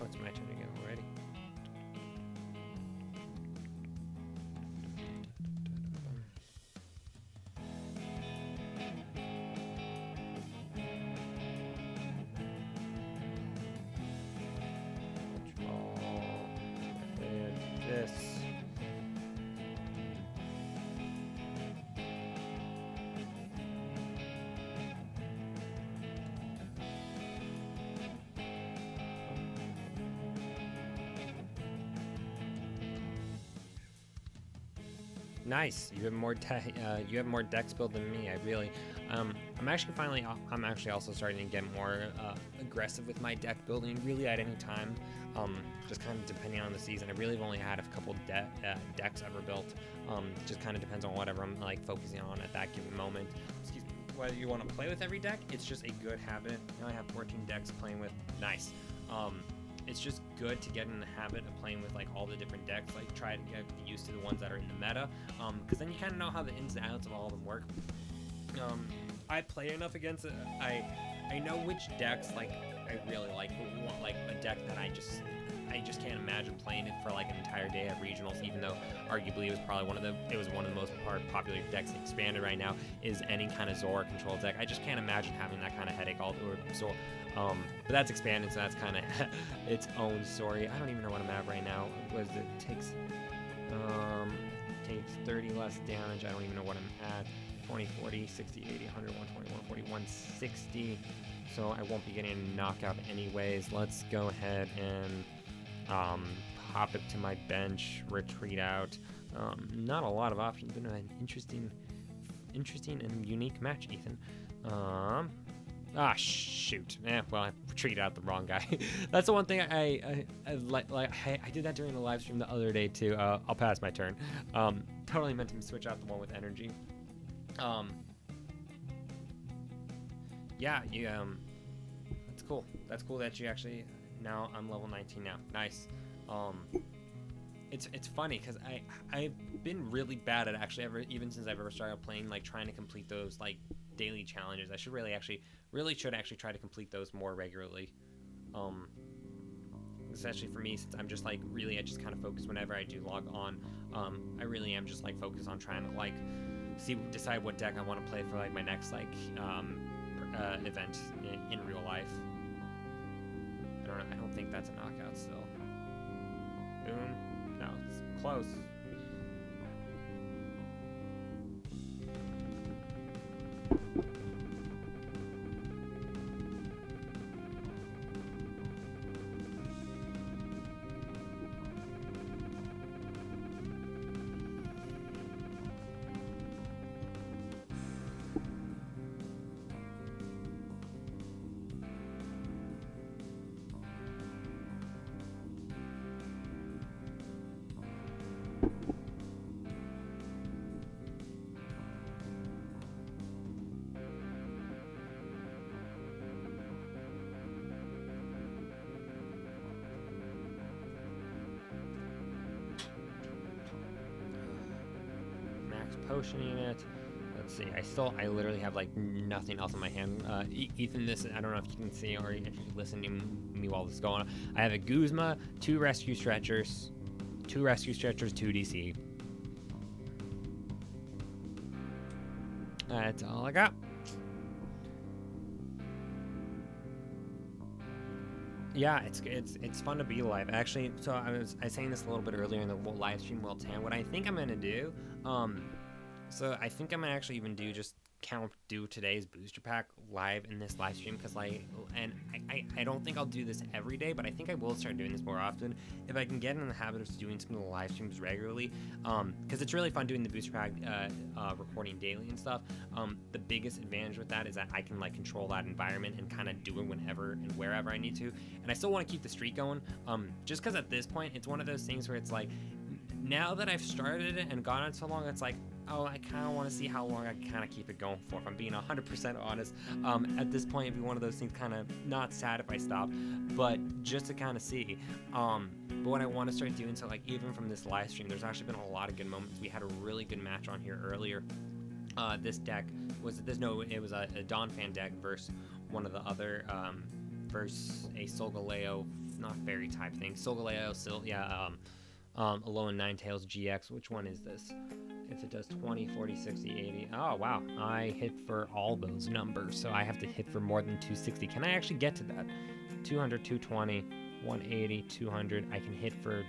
[SPEAKER 1] Oh, it's my turn again already. This. Nice. You have more decks built than me. I'm actually also starting to get more aggressive with my deck building. Really, at any time, just kind of depending on the season. I really have only had a couple decks ever built. Just kind of depends on whatever I'm like focusing on at that given moment. Excuse me. Whether you want to play with every deck, it's just a good habit. Now I have 14 decks playing with. Nice. It's just good to get in the habit of playing with like all the different decks, like try to get used to the ones that are in the meta, because then you kind of know how the ins and outs of all of them work. I play enough against it. I know which decks like I really like a deck that I just can't imagine playing it for like an entire day at regionals, even though arguably it was one of the most popular decks expanded right now, is any kind of Zora control deck. I just can't imagine having that kind of headache all over. So but that's expanded, so that's kind of its own story. I don't even know what I'm at right now. What is it? Takes 30 less damage. I don't even know what I'm at. 20, 40, 60, 80, 100, 120, 140, 160. So I won't be getting a knockout anyways. Let's go ahead and hop it to my bench, retreat out. Not a lot of options. Been an interesting and unique match, Ethan. Shoot. Well, I retreated out the wrong guy. That's the one thing I did that during the live stream the other day too. I'll pass my turn. Totally meant to switch out the one with energy. Yeah, that's cool. That's cool that you actually, now I'm level 19 now. Nice. It's funny because I've been really bad at actually even since I've ever started playing, like trying to complete those like daily challenges. I should really should try to complete those more regularly. Especially for me, since I'm just like I just kind of focus whenever I do log on. I really am just like focused on trying to like decide what deck I want to play for like my next like event in real life. I don't know. I don't think that's a knockout still. Boom. No, it's close. Potioning it. Let's see. I literally have like nothing else in my hand. Ethan, I don't know if you can see or if you can listen to me while this is going on. I have a Guzma, 2 rescue stretchers, 2 DC. That's all I got. Yeah, it's fun to be live. Actually, so I was saying this a little bit earlier in the live stream Will Tan. What I think I'm gonna do, so I think I'm gonna actually even do today's booster pack live in this live stream, because I don't think I'll do this every day, but I think I will start doing this more often if I can get in the habit of doing some of the live streams regularly, because it's really fun doing the booster pack recording daily and stuff. The biggest advantage with that is that I can like control that environment and kind of do it whenever and wherever I need to, and I still want to keep the streak going, just because at this point it's one of those things where it's like, now that I've started it and gone on so long, it's like, oh, I kind of want to see how long I can kind of keep it going for, if I'm being 100% honest. At this point, it'd be one of those things, kind of not sad if I stop, but just to kind of see. But what I want to start doing, so like even from this live stream, there's actually been a lot of good moments. We had a really good match on here earlier. This deck was, it was a Dawn Fan deck versus one of the other, versus a Solgaleo, not fairy type thing. Solgaleo, Alolan Ninetales GX. Which one is this? If it does 20, 40, 60, 80. Oh, wow. I hit for all those numbers, so I have to hit for more than 260. Can I actually get to that? 200, 220, 180, 200. I can hit for...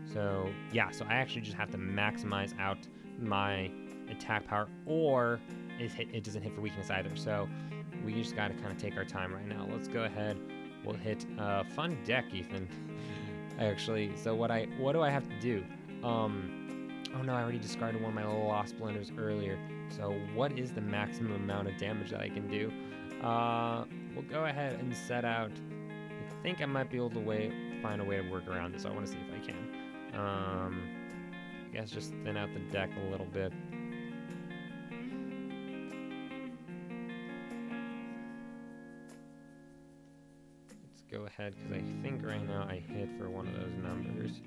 [SPEAKER 1] So, yeah. So I actually just have to maximize out my attack power, or it doesn't hit for weakness either. So we just got to kind of take our time right now. Let's go ahead. We'll hit a fun deck, Ethan. Actually, so what do I have to do? Oh no, I already discarded one of my Lost Blenders earlier. So what is the maximum amount of damage that I can do? We'll go ahead and set out. I think I might be able to find a way to work around this. I want to see if I can. I guess just thin out the deck a little bit. Go ahead, because I think right now I hit for one of those numbers.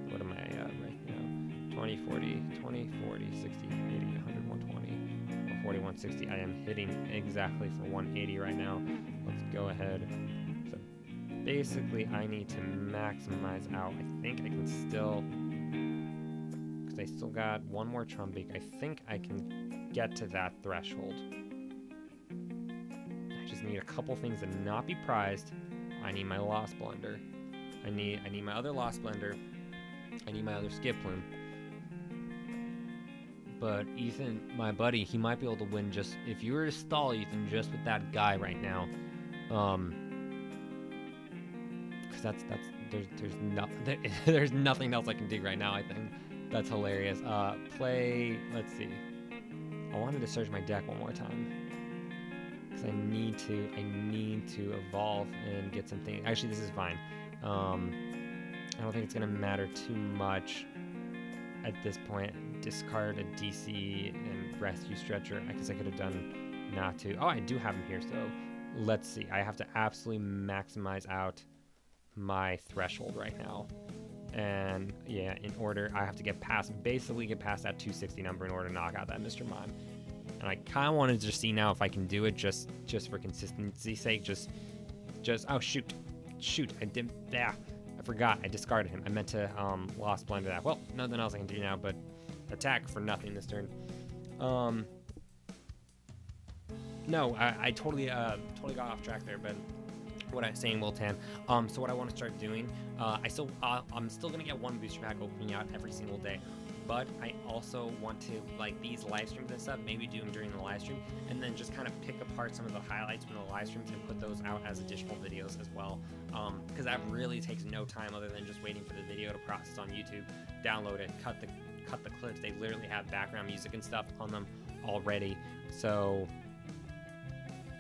[SPEAKER 1] What am I at right now? 20, 40, 20, 40, 60, 80, 100, 120, 140, 160. I am hitting exactly for 180 right now. Let's go ahead. So basically I need to maximize out. I think I can still, because I still got one more Trumbeak, I think I can get to that threshold. I just need a couple things to not be prized. I need my Lost Blender. I need my other Lost Blender. I need my other Skip Plume. But Ethan, my buddy, he might be able to win just, if you were to stall Ethan just with that guy right now, because there's nothing else I can do right now. I think that's hilarious. Let's see. I wanted to search my deck one more time. I need to evolve and get something. Actually, this is fine. I don't think it's gonna matter too much at this point. Discard a DC and rescue Stretcher. I guess I could have done not to. Oh, I do have him here, so let's see. I have to absolutely maximize out my threshold right now. And yeah, I have to basically get past that 260 number in order to knock out that Mr. Mime. And I kind of wanted to see now if I can do it just for consistency's sake. Just oh shoot, I did. Yeah, I forgot. I discarded him. I meant to Lost Blender that. Well, nothing else I can do now but attack for nothing this turn. No, I totally got off track there, but what I'm saying, Will Tan. So what I want to start doing, I'm still gonna get one booster pack opening out every single day. But I also want to, like, these live streams and stuff, maybe do them during the live stream, and then just kind of pick apart some of the highlights from the live streams and put those out as additional videos as well. Because that really takes no time other than just waiting for the video to process on YouTube, download it, cut the clips. They literally have background music and stuff on them already. So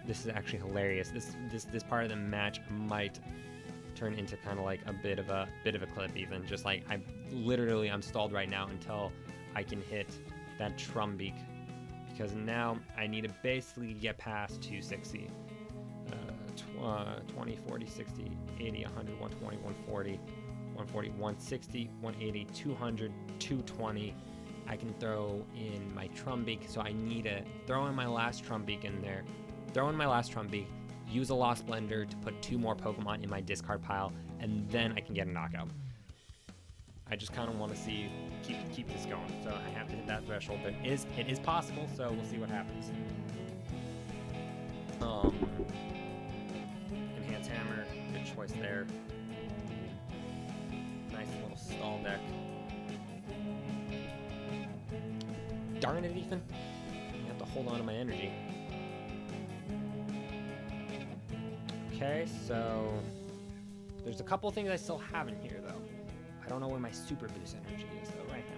[SPEAKER 1] this is actually hilarious. This part of the match might turn into kind of like a bit of a clip, even. Just like I'm stalled right now until I can hit that Trumbeak, because now I need to basically get past 260. 20, 40, 60, 80, 100, 120, 140, 140, 160, 180, 200, 220. I can throw in my Trumbeak, so I need to throw in my last Trumbeak in there. Throw in my last Trumbeak, use a Lost Blender to put 2 more Pokemon in my discard pile, and then I can get a knockout. I just kind of want to see, keep this going. So I have to hit that threshold, but it is possible, so we'll see what happens. Enhance Hammer, good choice there. Nice little stall deck. Darn it, Ethan. I have to hold on to my energy. Okay, so there's a couple things I still have in here, though. I don't know where my super boost energy is, though, right now.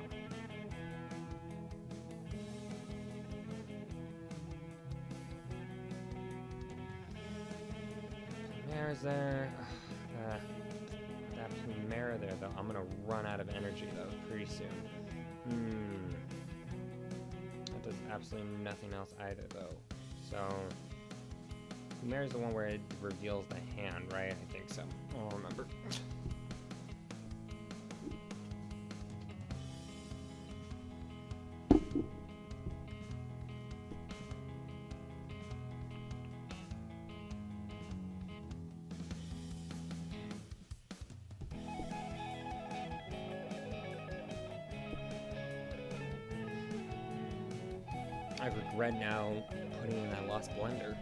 [SPEAKER 1] Chimera's there. That Chimera there, though, I'm gonna run out of energy, though, pretty soon. That does absolutely nothing else either, though. So, Chimera's the one where it reveals the hand, right? I think so. I don't remember. I regret now putting in that Lost Blender.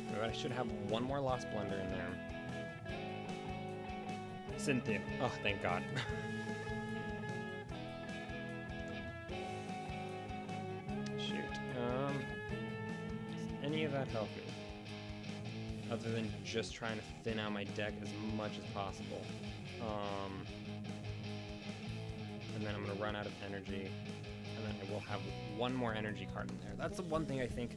[SPEAKER 1] But I should have one more Lost Blender in there. Cynthia. Oh, thank God. Shoot. Does any of that help me? Other than just trying to thin out my deck as much as possible. And then I'm going to run out of energy. And then I will have one more energy card in there. That's the one thing I think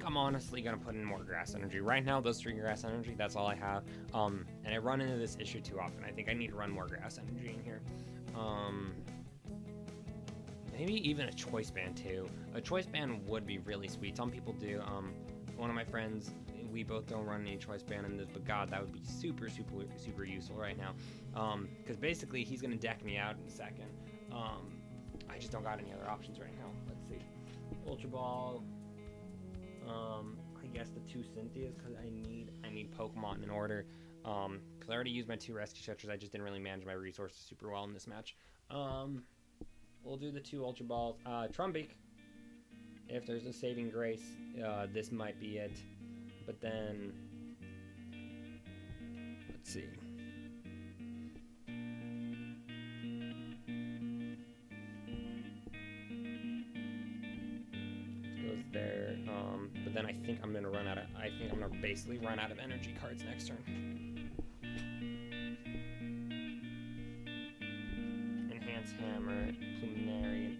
[SPEAKER 1] I'm honestly gonna put in more grass energy. Right now, those 3 grass energy, that's all I have. And I run into this issue too often. I think I need to run more grass energy in here. Maybe even a choice band too. A choice band would be really sweet. Some people do. One of my friends, we both don't run any choice band in this, but God, that would be super, super, super useful right now. Because basically, he's gonna deck me out in a second. I just don't got any other options right now. Let's see. Ultra Ball. I guess the 2 Cynthias because I need Pokemon in order. Because I already used my 2 Rescue Shelters. I just didn't really manage my resources super well in this match. We'll do the 2 Ultra Balls. Trumbeak. If there's a saving grace, this might be it. But then, let's see. There, but then I think I'm gonna basically run out of energy cards next turn. Enhance Hammer, Pluminary.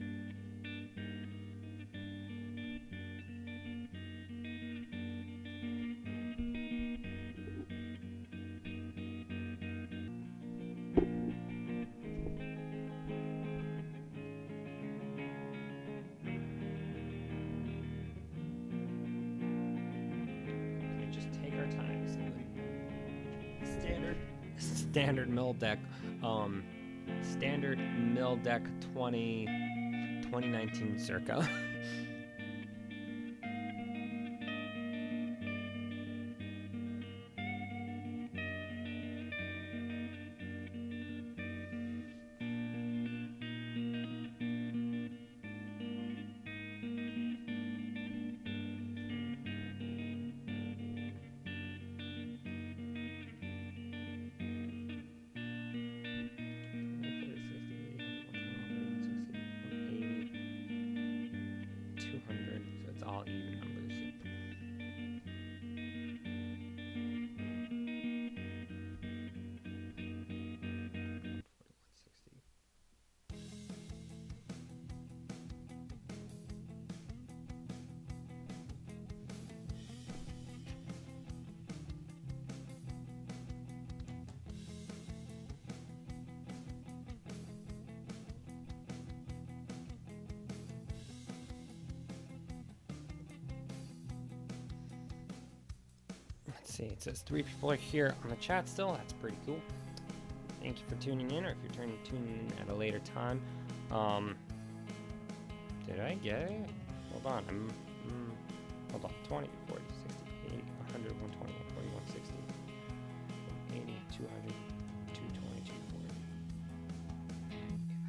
[SPEAKER 1] Standard mill deck, standard mill deck 2019 circa. See, it says 3 people are here on the chat still. That's pretty cool. Thank you for tuning in, or if you're tuning in at a later time. Did I get it? Hold on. Hold on. 20, 40, 60, 80, 100, 120, 140, 160, 180, 200, 220, 240.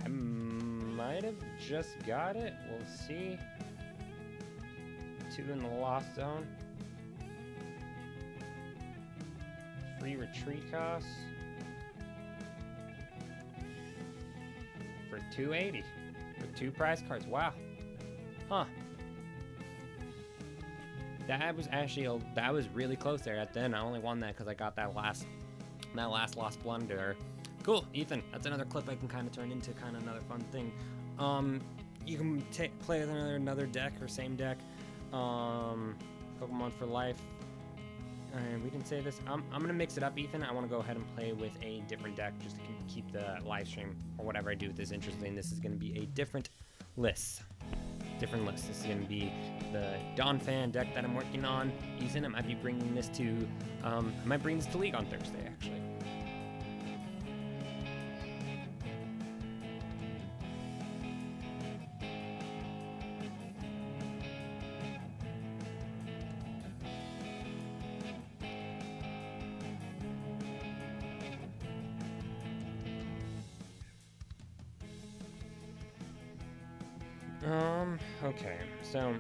[SPEAKER 1] I might have just got it. We'll see. 2 in the lost zone. free retreat costs for 280 with 2 prize cards. Wow. Huh. That was actually that was really close there at the end. I only won that because I got that last Lost Blunder. Cool, Ethan. That's another clip I can kind of turn into kind of another fun thing. You can play with another deck or same deck. Pokemon for life. And we can say this. I'm gonna mix it up, Ethan. I want to go ahead and play with a different deck just to keep the live stream or whatever I do with this interesting. This is gonna be a different list. This is going to be the Dawn Fan deck that I'm working on. Ethan, I might be bringing this to, League on Thursday, actually. Okay, so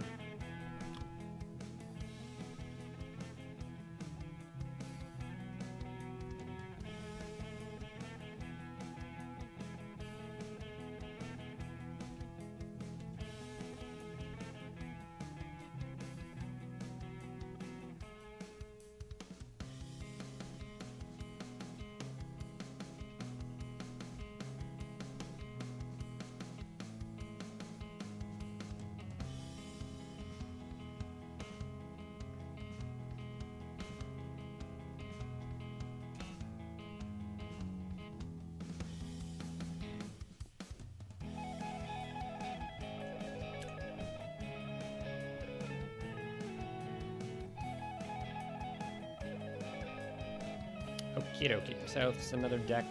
[SPEAKER 1] okie dokie. So this is another deck.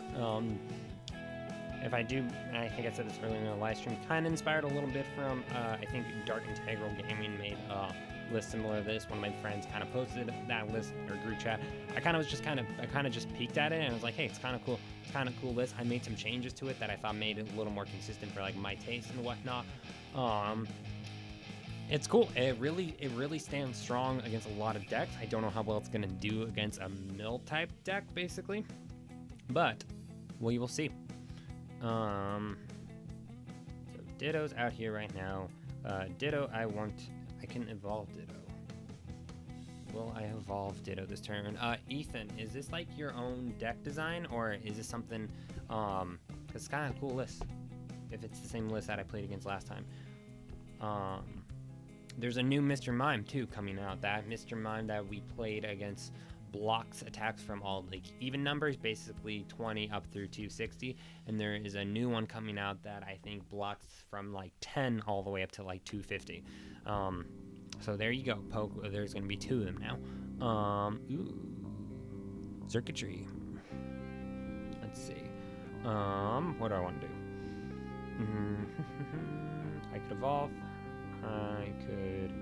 [SPEAKER 1] If I do, I think I said this earlier in the live stream, kind of inspired a little bit from, I think Dark Integral Gaming made a list similar to this. One of my friends kind of posted that list or group chat. I kind of just peeked at it and I was like, hey, it's kind of cool. It's kind of cool list. I made some changes to it that I thought made it a little more consistent for like my taste and whatnot. It's cool. It really stands strong against a lot of decks. I don't know how well it's gonna do against a mill type deck, basically, but we will see. So Ditto's out here right now. Ditto, I can evolve Ditto. Will I evolve Ditto this turn? Ethan, is this like your own deck design, or is this something, it's kind of a cool list, if it's the same list that I played against last time. There's a new Mr. Mime too coming out. That Mr. Mime that we played against blocks attacks from all like even numbers, basically 20 up through 260, and there is a new one coming out that I think blocks from like 10 all the way up to like 250. So there you go, there's gonna be 2 of them now. Circuitry. Let's see. What do I want to do? I could evolve. I could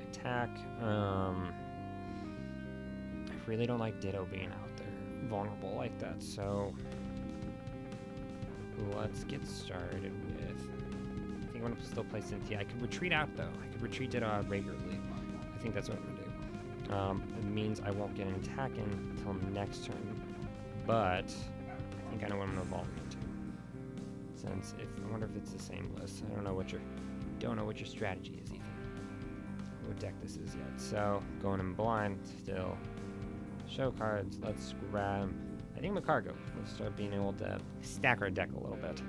[SPEAKER 1] attack. I really don't like Ditto being out there vulnerable like that, so let's get started with, I think I'm gonna still play Cynthia. I could retreat out though. I could retreat Ditto out regularly. I think that's what I'm gonna do. It means I won't get an attack in until next turn, but I think I know what I'm gonna evolve into. Since I wonder if it's the same list. I don't know what your strategy is, Ethan. What deck this is yet. So going in blind still. Show cards. Let's grab, I think, Macargo. Let's start being able to stack our deck a little bit.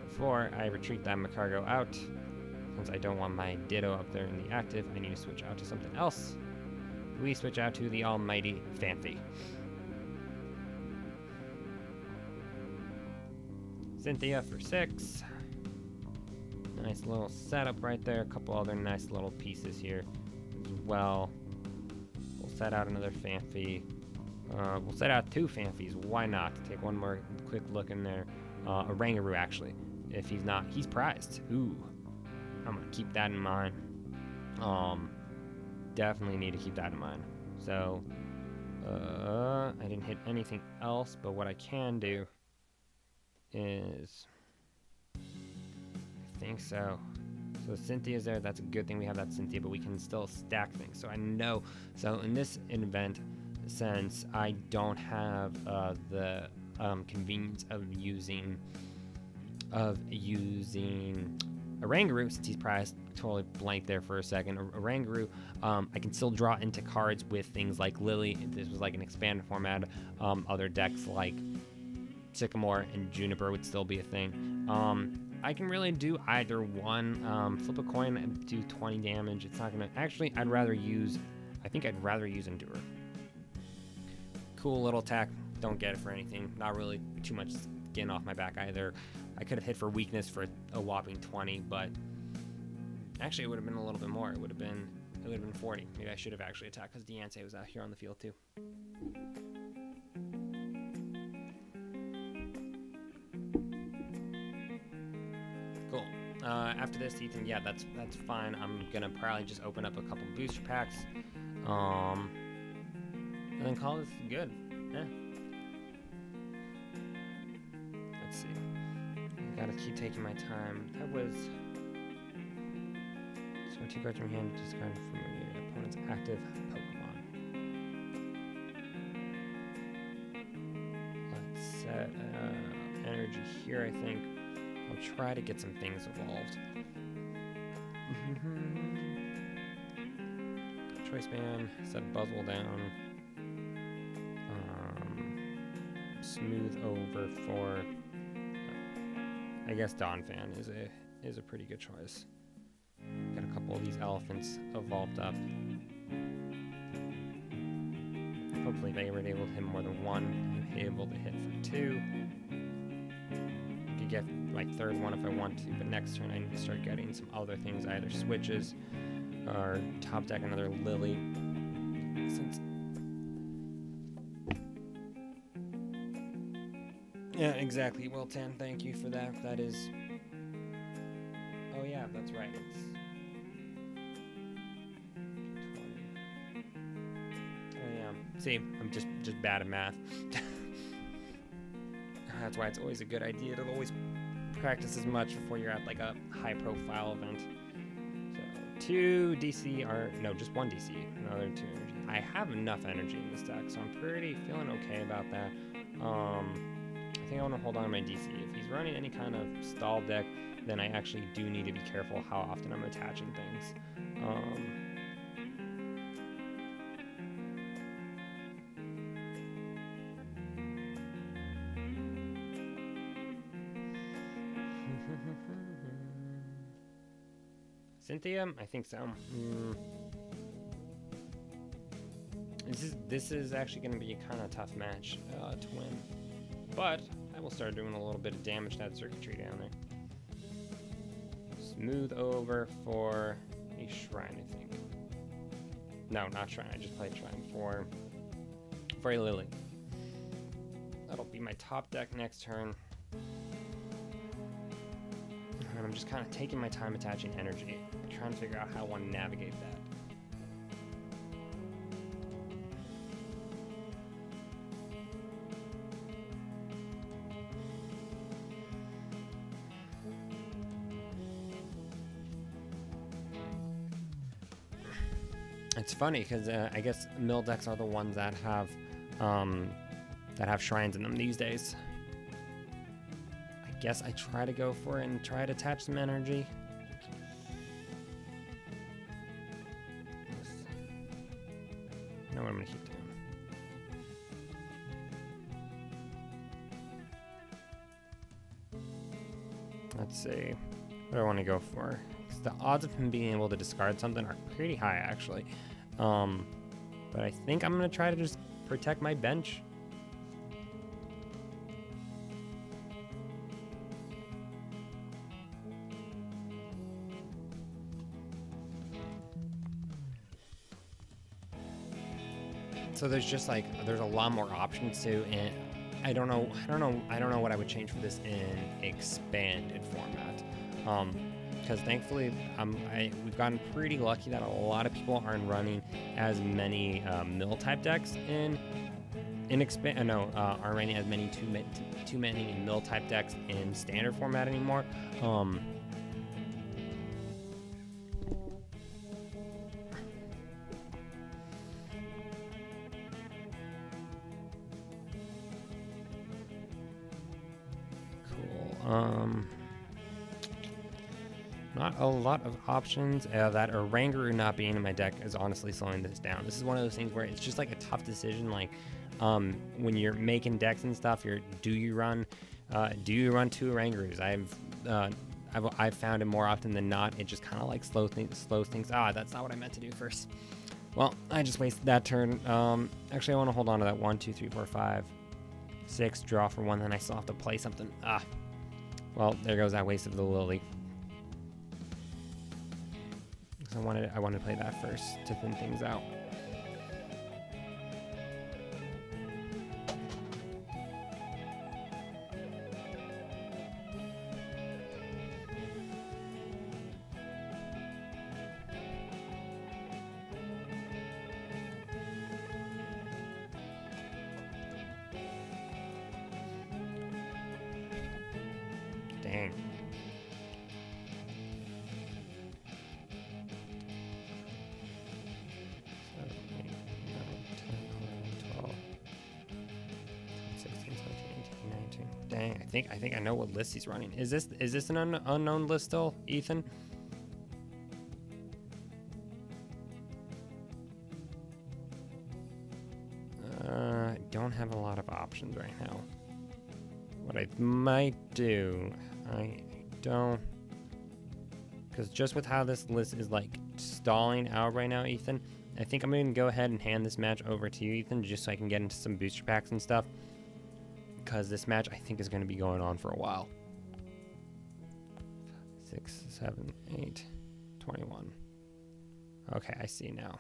[SPEAKER 1] Before I retreat that Macargo out, since I don't want my Ditto up there in the active, I need to switch out to something else. We switch out to the almighty Fanfi. Cynthia for 6. Nice little setup right there. A couple other nice little pieces here as well. We'll set out another Fanfi. We'll set out 2 Fanfis. Why not? Take one more quick look in there. A Rangaroo, actually. If he's not, he's prized. Ooh. I'm going to keep that in mind. Definitely need to keep that in mind. So, I didn't hit anything else, but what I can do is, I think so. So Cynthia's there. That's a good thing we have that Cynthia, but we can still stack things. So I know. So in this event, since I don't have the convenience of using Orangaroo, since he's priced totally blank there for a second. Orangaroo, I can still draw into cards with things like Lily. If this was like an expanded format, other decks like Sycamore and Juniper would still be a thing. I can really do either one. Flip a coin and do 20 damage. It's not gonna, actually, I think I'd rather use Endure. Cool little attack, don't get it for anything. Not really too much skin off my back either. I could have hit for weakness for a whopping 20, but actually it would have been a little bit more. It would have been 40. Maybe I should have actually attacked because Deontay was out here on the field too. Cool. After this, Ethan, yeah, that's fine. I'm gonna probably just open up a couple booster packs, and then call this good. Yeah. Let's see. Gotta keep taking my time. That was. So 2 cards from your hand, discard from your opponent's active Pokemon. Let's set energy here, I think. I'll try to get some things evolved. Choice Band, set Buzzwole down. Smooth over for. I guess Donphan is a pretty good choice. Got a couple of these elephants evolved up. Hopefully they were able to hit more than one. Able to hit for 2. Could get like third one if I want to, but next turn I need to start getting some other things, either switches or top deck another Lily. Since yeah, exactly. Well, Tan, thank you for that. That is. Oh yeah, that's right. It's 20. Oh yeah. See, I'm just bad at math. That's why it's always a good idea to always practice as much before you're at like a high-profile event. So 2 DC are no, just 1 DC. Another 2 energy. I have enough energy in this deck, so I'm feeling okay about that. I think I want to hold on to my DC. If he's running any kind of stall deck, then I actually do need to be careful how often I'm attaching things. Cynthia? I think so. This is actually going to be a kind of tough match to win. But I will start doing a little bit of damage to that circuitry down there. Smooth over for a shrine, I think. No, not shrine. I just played shrine for a Lily. That'll be my top deck next turn. And I'm just kind of taking my time attaching energy. I'm trying to figure out how I want to navigate that. It's funny because I guess mill decks are the ones that have shrines in them these days. I guess I try to go for it and try to attach some energy. I know what I'm gonna keep doing. Let's see. What do I want to go for? The odds of him being able to discard something are pretty high, actually. But I think I'm going to try to just protect my bench. So there's just like, there's a lot more options too, and I don't know what I would change for this in expanded format. Because thankfully, we've gotten pretty lucky that a lot of people aren't running as many mill type decks aren't running as many too many mill type decks in standard format anymore. Not a lot of options. That Oranguru not being in my deck is honestly slowing this down. This is one of those things where it's just like a tough decision. Like, when you're making decks and stuff, do you run two Orangurus? I've found it more often than not. It just kind of like slows things. Ah, that's not what I meant to do first. Well, I just wasted that turn. Actually, I want to hold on to that 1, 2, 3, 4, 5, 6 draw for 1. Then I still have to play something. Ah, well, there goes that waste of the Lily. I wanted to play that first to thin things out. Dang. Dang, I think I know what list he's running. Is this an unknown list still, Ethan? I don't have a lot of options right now. What I might do, I don't, because just with how this list is like stalling out right now, Ethan, I think I'm gonna go ahead and hand this match over to you, Ethan, just so I can get into some booster packs and stuff. Because this match, I think, is going to be going on for a while. 6, 7, 8, 21. Okay, I see now.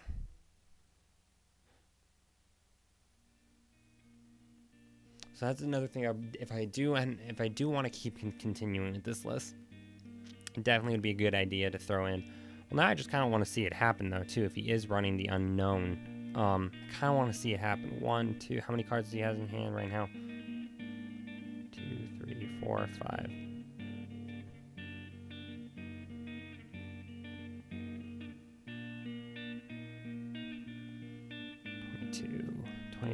[SPEAKER 1] So that's another thing. If I do want to keep continuing with this list, it definitely would be a good idea to throw in. Well, now I just kind of want to see it happen, though, too. If he is running the unknown, kind of want to see it happen. 1, 2. How many cards does he have in hand right now? 2, 3, 4, 5.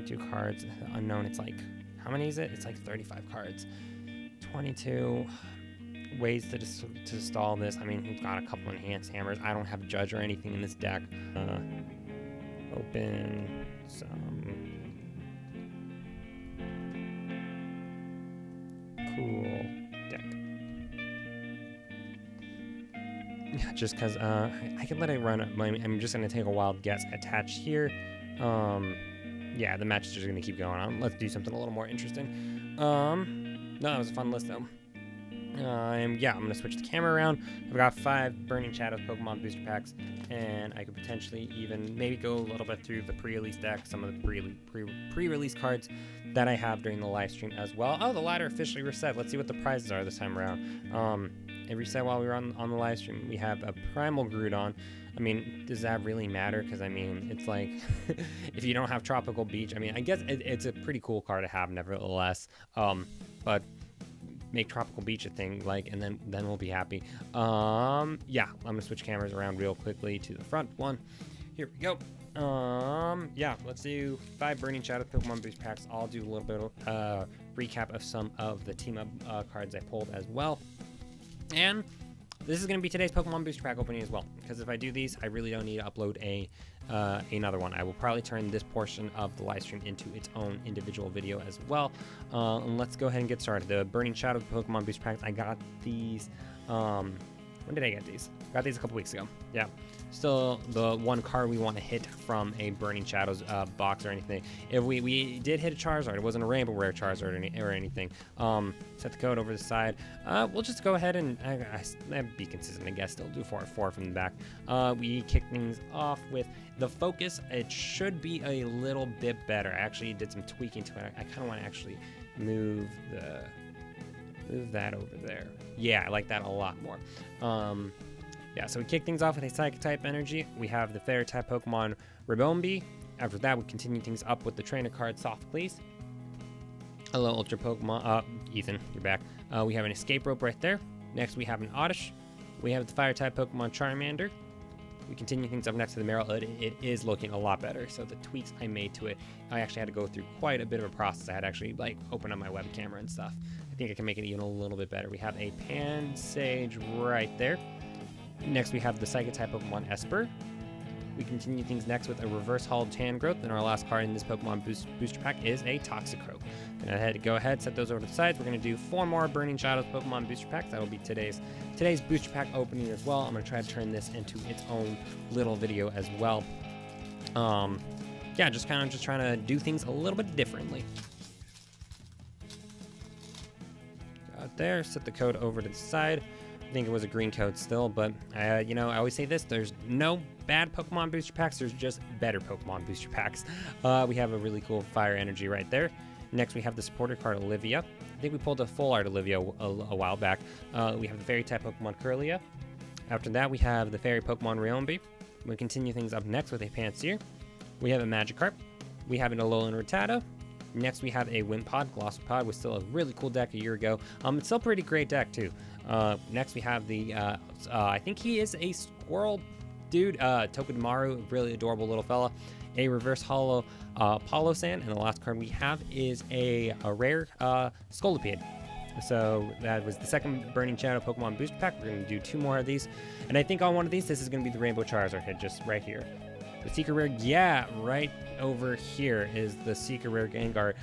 [SPEAKER 1] Two cards. Unknown, it's like, how many is it? It's like 35 cards. 22 ways to stall this. I mean, he's got a couple enhanced hammers. I don't have Judge or anything in this deck. Open some cool deck. Yeah, just because I could let it run. I'm just going to take a wild guess. Attach here. Yeah, the match is just going to keep going on. Let's do something a little more interesting. No, that was a fun list, though. Yeah, I'm going to switch the camera around. I've got 5 Burning Shadows Pokemon booster packs, and I could potentially even maybe go a little bit through the pre-release deck, some of the pre-release cards that I have during the live stream as well. Oh, the ladder officially reset. Let's see what the prizes are this time around. It reset while we were on the live stream. We have a Primal Groudon. I mean, does that really matter? Because, I mean, it's like, if you don't have Tropical Beach, I mean, I guess it's a pretty cool card to have, nevertheless. But make Tropical Beach a thing, like, and then we'll be happy. Yeah, I'm gonna switch cameras around real quickly to the front one. Here we go. Yeah, let's do 5 Burning Shadow Pokemon boost packs. I'll do a little bit of recap of some of the Team Up cards I pulled as well. And this is going to be today's Pokemon booster pack opening as well, because if I do these, I really don't need to upload another one. I will probably turn this portion of the live stream into its own individual video as well. And let's go ahead and get started. The Burning Shadow Pokemon booster packs, I got these, when did I get these? Got these a couple weeks ago. Yeah. Still the one card we want to hit from a Burning Shadows box or anything. If we did hit a Charizard, it wasn't a Rainbow Rare Charizard or anything. Set the code over the side. We'll just go ahead and be consistent, I guess. Still do 4 from the back. We kick things off with the focus. It should be a little bit better. I actually did some tweaking to it. I kind of want to actually move that over there. Yeah, I like that a lot more. Yeah, so we kick things off with a Psychic-type energy. We have the Fairy-type Pokemon Ribombee. After that, we continue things up with the Trainer card Softcleese. Hello, Ultra Pokemon. Ethan, you're back. We have an Escape Rope right there. Next, we have an Oddish. We have the Fire-type Pokemon Charmander. We continue things up next to the Meryl. It is looking a lot better. So the tweaks I made to it, I actually had to go through quite a bit of a process. I had to actually like open up my web camera and stuff. I think I can make it even a little bit better. We have a Pansage right there. Next we have the Psychic type Pokemon Esper. We continue things next with a Reverse Holo Tangrowth, and our last card in this Pokemon booster pack is a Toxicroak. Go ahead, set those over to the sides. We're going to do 4 more Burning Shadows Pokemon booster packs. That'll be today's booster pack opening as well. I'm going to try to turn this into its own little video as well. Yeah, just trying to do things a little bit differently. Got there, set the code over to the side. I think it was a green code still, but you know, I always say this, there's no bad Pokemon booster packs, there's just better Pokemon booster packs. We have a really cool Fire Energy right there. Next we have the supporter card Olivia. I think we pulled a full art Olivia a while back. We have the Fairy type Pokemon Kirlia. After that we have the Fairy Pokemon Riolonbi. We continue things up next with a Pansear. We have a Magikarp. We have an Alolan Rattata. Next we have a Wimpod. Glossopod was still a really cool deck a year ago. It's still a pretty great deck too. Next we have the, I think he is a squirrel dude, Tokidamaru, really adorable little fella. A Reverse Holo Palossand, and the last card we have is a rare Scolipede. So that was the second Burning Shadow Pokemon booster pack. We're going to do 2 more of these, and I think on one of these, this is going to be the Rainbow Charizard hit, just right here. The Secret Rare, yeah, right over here is the Secret Rare Gengar.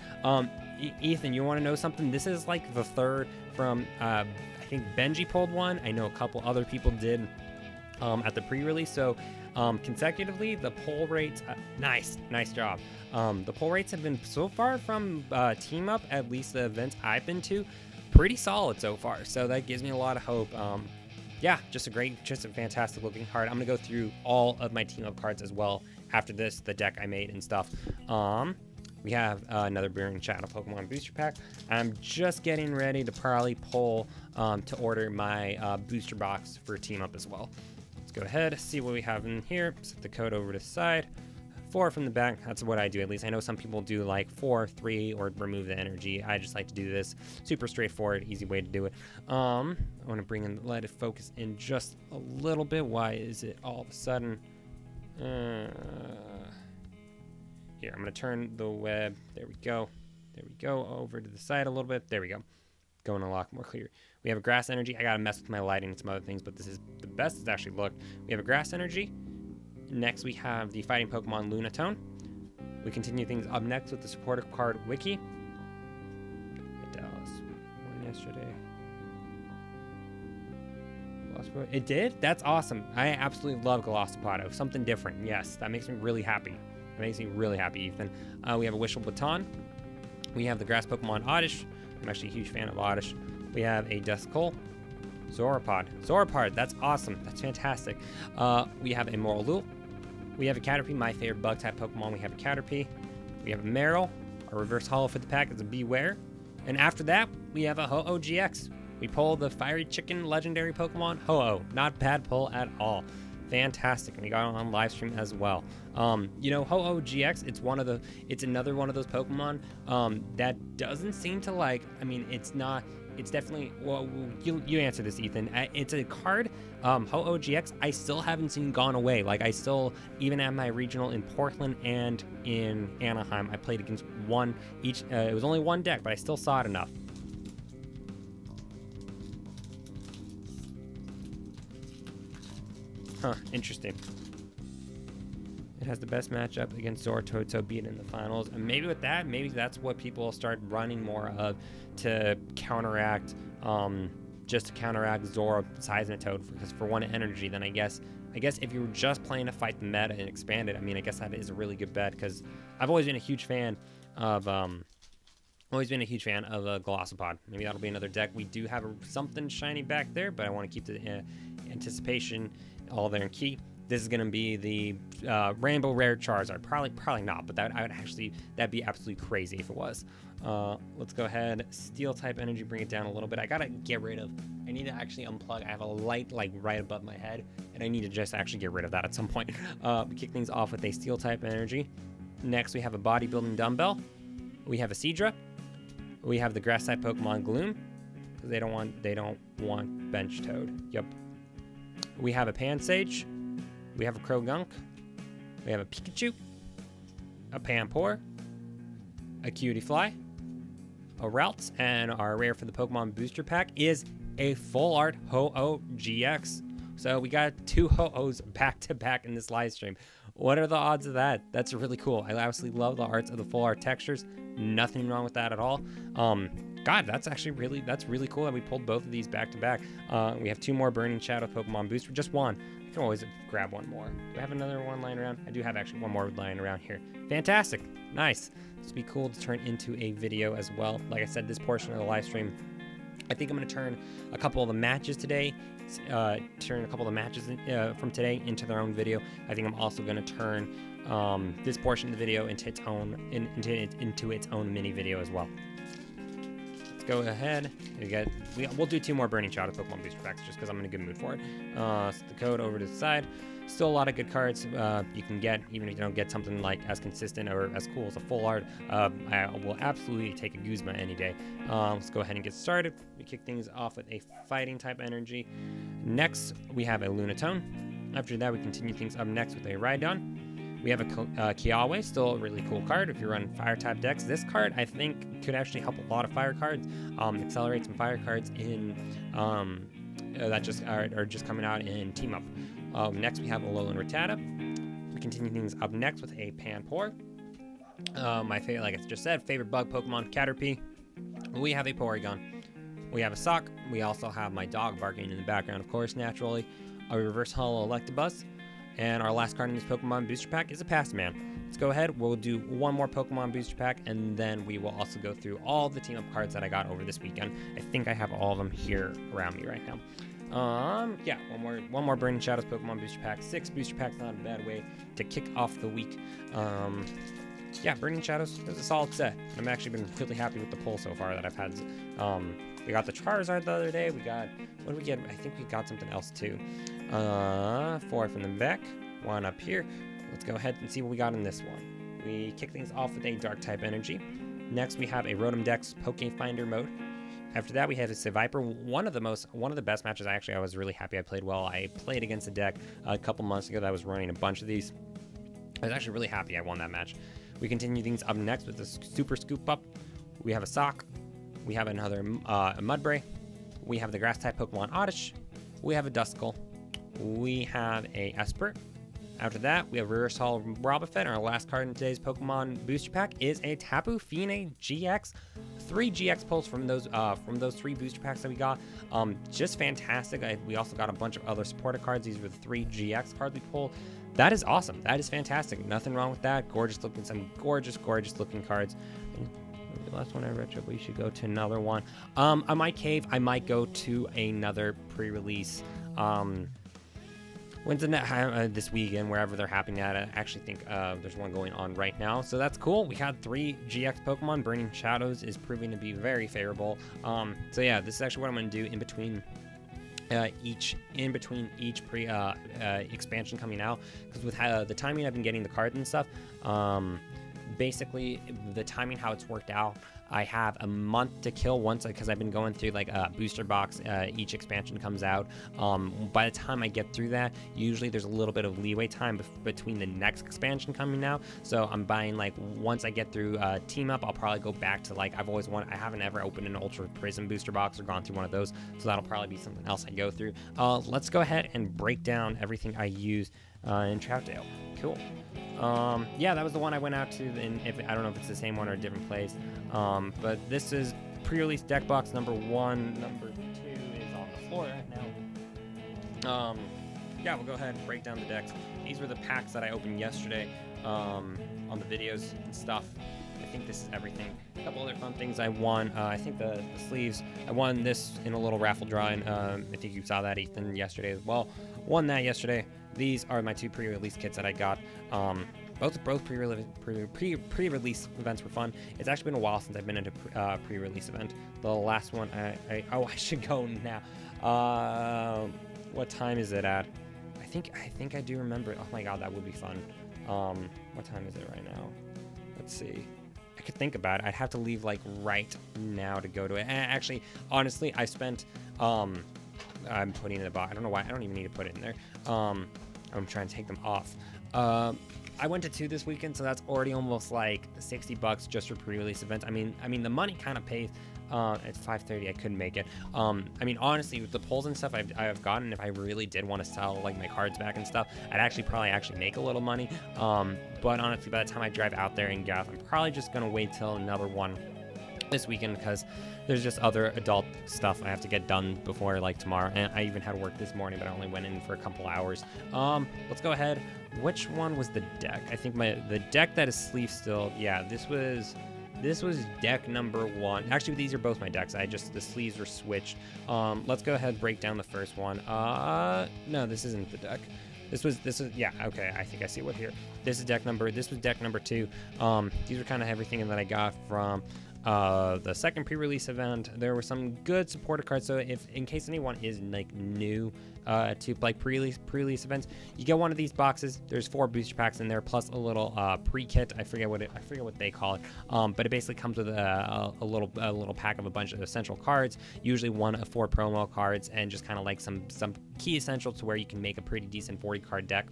[SPEAKER 1] Ethan, you want to know something? This is like the third from, I think Benji pulled one. I know a couple other people did at the pre-release. So consecutively, the pull rates, nice job. The pull rates have been so far from Team Up, at least the events I've been to, pretty solid so far. So that gives me a lot of hope. Yeah, just a fantastic looking card. I'm gonna go through all of my Team Up cards as well after this, the deck I made and stuff. We have another Burning Shadow Pokemon booster pack. I'm just getting ready to probably pull to order my booster box for Team Up as well. Let's go ahead, see what we have in here. Set the code over to the side. 4 from the back, that's what I do at least. I know some people do like 4, 3, or remove the energy. I just like to do this. Super straightforward, easy way to do it. I want to bring in, let it focus in just a little bit. Why is it all of a sudden? Here, I'm going to turn the web. There we go. There we go. Over to the side a little bit. There we go. Going a lot more clear. We have a Grass Energy. I got to mess with my lighting and some other things, but this is the best it's actually looked. We have a Grass Energy. Next, we have the Fighting Pokemon Lunatone. We continue things up next with the supporter card Wiki. Dallas won yesterday. It did? That's awesome. I absolutely love Glossopod. Something different. Yes, that makes me really happy. That makes me really happy, Ethan. We have a Wishful Baton. We have the Grass Pokemon Oddish. I'm actually a huge fan of Oddish. We have a Duskull. Zoroark, that's awesome. That's fantastic. We have a Morlul. We have a Caterpie, my favorite bug type Pokemon. We have a Caterpie. We have a Meryl. Our reverse holo for the pack is a Beware. And after that, we have a Ho-Oh GX. We pull the Fiery Chicken legendary Pokemon Ho-Oh. Not bad pull at all. Fantastic. And we got it on live stream as well. You know, Ho-Oh GX, it's another one of those Pokemon that doesn't seem to like, I mean, it's definitely, well, you answer this, Ethan. It's a card, Ho-Oh GX, I still haven't seen gone away. Like, I still, even at my regional in Portland and in Anaheim, I played against one each. It was only one deck, but I still saw it enough. Huh, interesting. It has the best matchup against Zoroark, so beat in the finals. And maybe with that, maybe that's what people start running more of to counteract, just to counteract Zoroark, Seismitoad, because for 1 energy, then I guess if you were just playing to fight the meta and expand it, I mean, I guess that is a really good bet, because I've always been a huge fan of, Glossopod. Maybe that'll be another deck. We do have something shiny back there, but I want to keep the anticipation all there in key. This is going to be the Rainbow Rare Charizard. Probably not, but that'd be absolutely crazy if it was. Let's go ahead. Steel type energy, bring it down a little bit. I need to actually unplug. I have a light like right above my head, and I need to just actually get rid of that at some point. We kick things off with a steel type energy. Next, we have a bodybuilding dumbbell. We have a Seadra. We have the grass type Pokemon Gloom, because they don't want bench toad. Yep. We have a Pansage. We have a Croagunk. We have a Pikachu. A Pampor. A Cutiefly. A Ralts. And our rare for the Pokemon Booster Pack is a Full Art Ho-Oh GX. So we got 2 Ho-Ohs back to back in this live stream. What are the odds of that? That's really cool. I absolutely love the arts of the full art textures. Nothing wrong with that at all. God, that's actually really cool that we pulled both of these back to back. We have 2 more Burning Shadow Pokemon Booster, just 1. I can always grab 1 more. Do I have another one lying around? I do have actually 1 more lying around here. Fantastic. Nice. This would be cool to turn into a video as well. Like I said, this portion of the live stream, I think I'm going to turn a couple of the matches today, from today into their own video. I think I'm also going to turn this portion of the video into its own mini video as well. Let's go ahead. We'll do 2 more Burning Shadow Pokemon Booster Packs just because I'm in a good mood for it. Set the code over to the side. Still a lot of good cards you can get, even if you don't get something like as consistent or as cool as a full art. I will absolutely take a Guzma any day. Let's go ahead and get started. We kick things off with a fighting type energy. Next, we have a Lunatone. After that, we continue things up next with a Rhydon. We have a Kiawe, still a really cool card if you run fire type decks. This card, I think, could actually help a lot of fire cards, accelerate some fire cards in that just are just coming out in Team Up. Next, we have a Alolan Rattata. We continue things up next with a Panpour. My favorite, like I just said, favorite bug Pokemon, Caterpie. We have a Porygon. We have a Sock. We also have my dog barking in the background, of course, naturally. A Reverse Hollow Electabuzz. And our last card in this Pokemon Booster Pack is a Passman. Let's go ahead. We'll do 1 more Pokemon Booster Pack, and then we will also go through all the Team Up cards that I got over this weekend. I think I have all of them here around me right now. Yeah, one more Burning Shadows Pokemon Booster Pack. 6 Booster Packs, not a bad way to kick off the week. Yeah, Burning Shadows is a solid set. I've actually been really happy with the pull so far that I've had. We got the Charizard the other day. We got, what did we get? I think we got something else too. 4 from the back, 1 up here. Let's go ahead and see what we got in this one. We kick things off with a Dark type energy. Next, we have a Rotom Dex Poke Finder mode. After that, we have a Seviper, one of the best matches. I was really happy I played well. I played against a deck a couple months ago that was running a bunch of these. I was actually really happy I won that match. We continue things up next with the Super Scoop Up. We have a Sock. We have another Mudbray. We have the Grass type Pokemon Oddish. We have a Duskull. We have a Esprit. After that, we have Reverse Hollow Wobbuffet, and our last card in today's Pokemon Booster Pack is a Tapu Fini GX. 3 GX pulls from those 3 booster packs that we got. Just fantastic. We also got a bunch of other supporter cards. These were the 3 GX cards we pulled. That is awesome. That is fantastic. Nothing wrong with that. Gorgeous looking, some gorgeous looking cards. The last one I retro, we should go to another one. I might cave. I might go to another pre-release. When's the net this weekend, wherever they're happening at. I actually think there's one going on right now, so that's cool. We had 3 GX Pokemon. Burning Shadows is proving to be very favorable. So yeah, this is actually what I'm going to do in between each expansion coming out, because with the timing I've been getting the cards and stuff, basically the timing how it's worked out, I have a month to kill once, because I've been going through like a booster box. Each expansion comes out. By the time I get through that, usually there's a little bit of leeway time between the next expansion coming out. So I'm buying, like, once I get through Team Up, I'll probably go back to, like, I haven't ever opened an Ultra Prism booster box or gone through one of those, so that'll probably be something else I go through. Let's go ahead and break down everything I use in Troutdale. Cool. Yeah, that was the one I went out to, and I don't know if it's the same one or a different place. But this is pre-release deck box number 1. Number 2 is on the floor right now. Yeah, we'll go ahead and break down the decks. These were the packs that I opened yesterday on the videos and stuff. I think this is everything. A couple other fun things I won. I think the sleeves. I won this in a little raffle drawing. I think you saw that, Ethan, yesterday as well. Won that yesterday. These are my 2 pre-release kits that I got. Both pre-release events were fun. It's actually been a while since I've been into pre-release event. The last one, I should go now. What time is it at? I think I do remember. Oh my god, that would be fun. What time is it right now? Let's see. I could think about it. I'd have to leave like right now to go to it. And actually, honestly, I spent I'm putting in the box. I don't know why. I don't even need to put it in there. I'm trying to take them off. I went to 2 this weekend, so that's already almost like $60 just for pre-release events. I mean, the money kind of pays. At 5:30, I couldn't make it. I mean, honestly, with the polls and stuff I've gotten, if I really did want to sell like my cards back and stuff, I'd probably make a little money. But honestly, by the time I drive out there and get, I'm probably just gonna wait till another one this weekend, because there's just other adult stuff I have to get done before like tomorrow, and I even had work this morning, but I only went in for a couple hours. Let's go ahead. Which one was the deck? I think the deck that is sleeve still. Yeah, this was deck number 1. Actually, these are both my decks. The sleeves were switched. Let's go ahead and break down the first one. No, this isn't the deck. This was, yeah, okay, I think I see what here. This was deck number 2. These were kind of everything that I got from the second pre-release event. There were some good supporter cards, so if in case anyone is like new to like pre-release events, you get one of these boxes. There's 4 booster packs in there, plus a little pre-kit. I forget what they call it, but it basically comes with a little pack of a bunch of essential cards, usually 1 of 4 promo cards, and just kind of like some key essentials to where you can make a pretty decent 40 card deck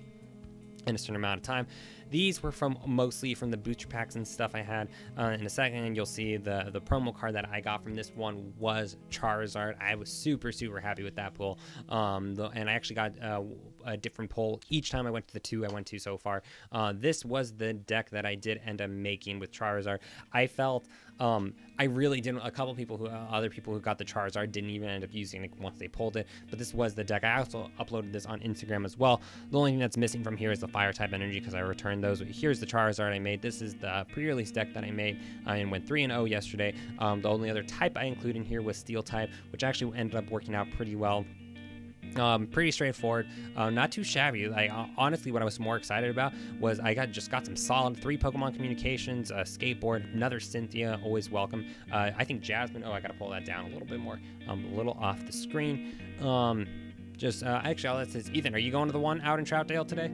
[SPEAKER 1] in a certain amount of time. These were mostly from the booster packs and stuff I had. In a second, you'll see the promo card that I got from this one was Charizard. I was super happy with that pull. And I actually got a different pull each time I went to the 2 I went to so far. This was the deck that I did end up making with Charizard. I felt I really didn't. A couple people other people who got the Charizard didn't even end up using it once they pulled it. But this was the deck. I also uploaded this on Instagram as well. The only thing that's missing from here is the Fire type energy, because I returned those. Here's the Charizard I made. This is the pre-release deck that I made and went 3-0 yesterday. The only other type I included in here was Steel type, which actually ended up working out pretty well. Pretty straightforward, not too shabby. Honestly, what I was more excited about was I just got some solid 3 Pokemon communications, a skateboard, another Cynthia, always welcome. I think Jasmine. Oh, I gotta pull that down a little bit more, a little off the screen. Actually, I'll let this. Ethan, are you going to the one out in Troutdale today?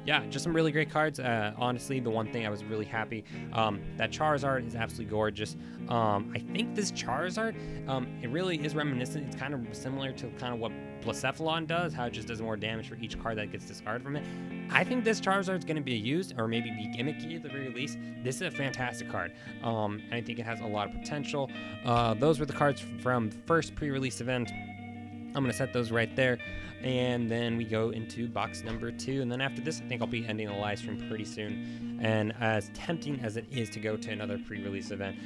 [SPEAKER 1] Yeah, just some really great cards. Honestly, the one thing I was really happy, that Charizard is absolutely gorgeous. I think this Charizard, it really is reminiscent. It's kind of similar to kind of what Blacephalon does, how it just does more damage for each card that gets discarded from it. I think this Charizard is going to be used, or maybe be gimmicky at the very least. This is a fantastic card, and I think it has a lot of potential. Those were the cards from first pre-release event. I'm going to set those right there, and then we go into box number 2, and then after this, I think I'll be ending the live stream pretty soon. And as tempting as it is to go to another pre-release event,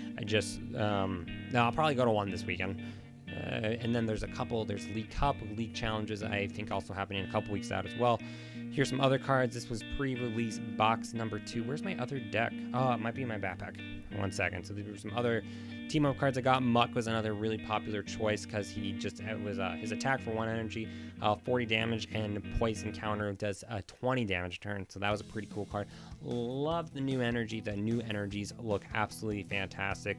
[SPEAKER 1] I'll probably go to one this weekend. And then there's League Cup, League Challenges, I think also happening a couple weeks out as well. Here's some other cards. This was pre-release box number 2. Where's my other deck? Oh, it might be in my backpack. 1 second. So these were some other Team Up cards I got. Muck was another really popular choice because it was his attack for 1 energy, 40 damage, and poison counter does 20 damage a turn. So that was a pretty cool card. Love the new energy. The new energies look absolutely fantastic.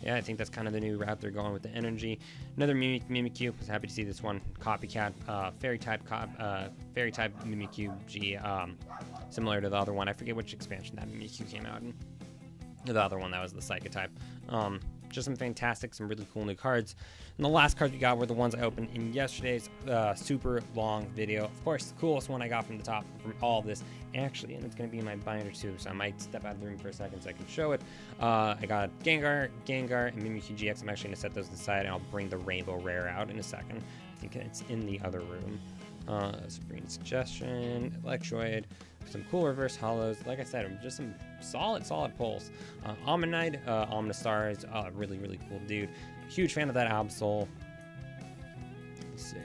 [SPEAKER 1] Yeah, I think that's kind of the new route they're going with the energy. Another Mimikyu. Was happy to see this one. Copycat, Fairy type Mimikyu G, similar to the other one. I forget which expansion that Mimikyu came out in. The other one that was the Psychic type. Just some fantastic, some really cool new cards. And the last cards we got were the ones I opened in yesterday's super long video. Of course, the coolest one I got from the top from all of this, actually, and it's going to be in my binder too, so I might step out of the room for a second so I can show it. I got Gengar, and Mimikyu GX. I'm actually going to set those aside, and I'll bring the Rainbow Rare out in a second. I think it's in the other room. Supreme Suggestion, Electroid, some cool reverse hollows. Like I said, just some solid pulls. Ammonite, Omnistar is a really cool dude. Huge fan of that Absol. Let's see.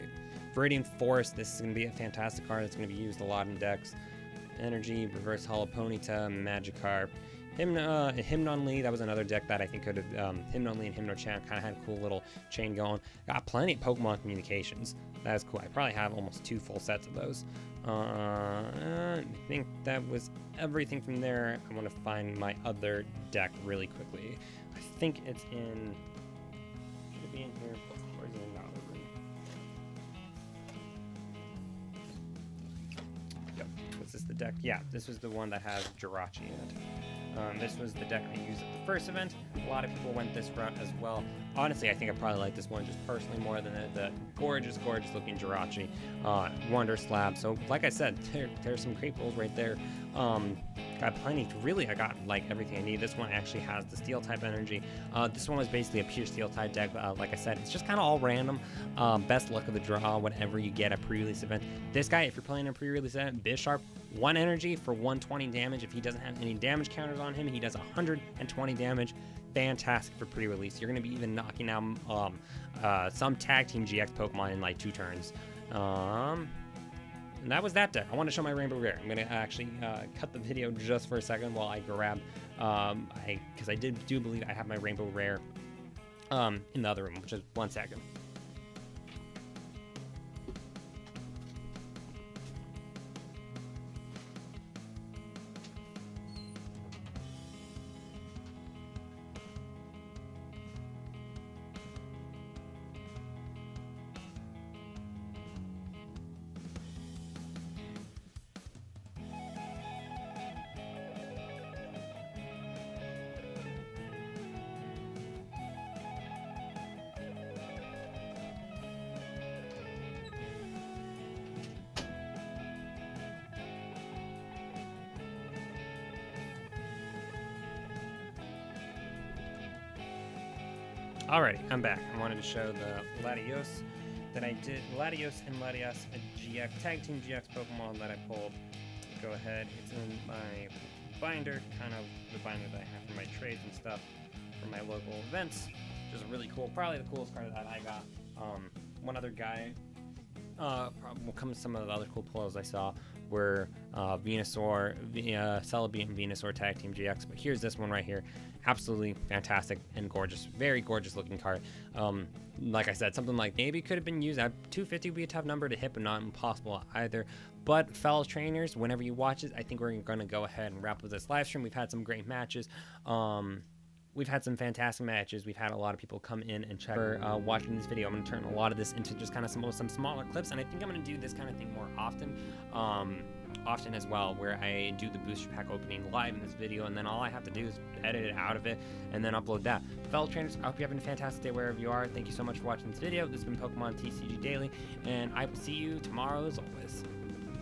[SPEAKER 1] Viridian Forest, this is going to be a fantastic card that's going to be used a lot in decks. Energy, reverse hollow Ponyta, Magikarp. Hymnonly, that was another deck that I think could have, Hymnonly and Hypnochamp kind of had a cool little chain going. Got plenty of Pokemon communications. That is cool. I probably have almost 2 full sets of those. I think that was everything from there. I want to find my other deck really quickly. I think it's in, should it be in here? Or is it in the other room? Yep. Was this the deck? Yeah, this was the one that has Jirachi in it. This was the deck I used at the first event. A lot of people went this route as well. Honestly, I think I probably like this one just personally more than the gorgeous looking Jirachi Wonder Slab. So like I said, there's some great pulls right there. Got plenty. Really, I got like everything I need. This one actually has the steel type energy. This one was basically a pure steel type deck. Like I said, it's just kind of all random. Best luck of the draw, whatever you get at pre-release event. This guy, if you're playing a pre-release event, Bisharp, 1 energy for 120 damage. If he doesn't have any damage counters on him, he does 120 damage. Fantastic for pre-release. You're going to be even knocking out some Tag Team GX Pokemon in like 2 turns. And that was that deck. I want to show my Rainbow Rare. I'm going to actually cut the video just for a second while I grab, because I do believe I have my Rainbow Rare in the other room, which is 1 second. Alrighty, I'm back. I wanted to show the Latios that I did. Latios and Latias, a GX, Tag Team GX Pokemon that I pulled. Go ahead, it's in my binder, kind of the binder that I have for my trades and stuff for my local events, which is really cool. Probably the coolest card that I got. One other guy, will come some of the other cool pulls I saw were Venusaur, Celebi and Venusaur Tag Team GX, but here's this one right here. Absolutely fantastic and gorgeous, very gorgeous looking card. Like I said, something like maybe could have been used at 250 would be a tough number to hit, but not impossible either. But fellow trainers, whenever you watch it, I think we're going to go ahead and wrap up this live stream. We've had some great matches. We've had some fantastic matches. We've had a lot of people come in and check for watching this video. I'm going to turn a lot of this into just kind of some smaller clips, and I think I'm going to do this kind of thing more often. Often as well, where I do the booster pack opening live in this video, and then all I have to do is edit it out of it and then upload that. Fellow trainers, I hope you're having a fantastic day wherever you are. Thank you so much for watching this video. This has been Pokemon TCG Daily, and I will see you tomorrow as always.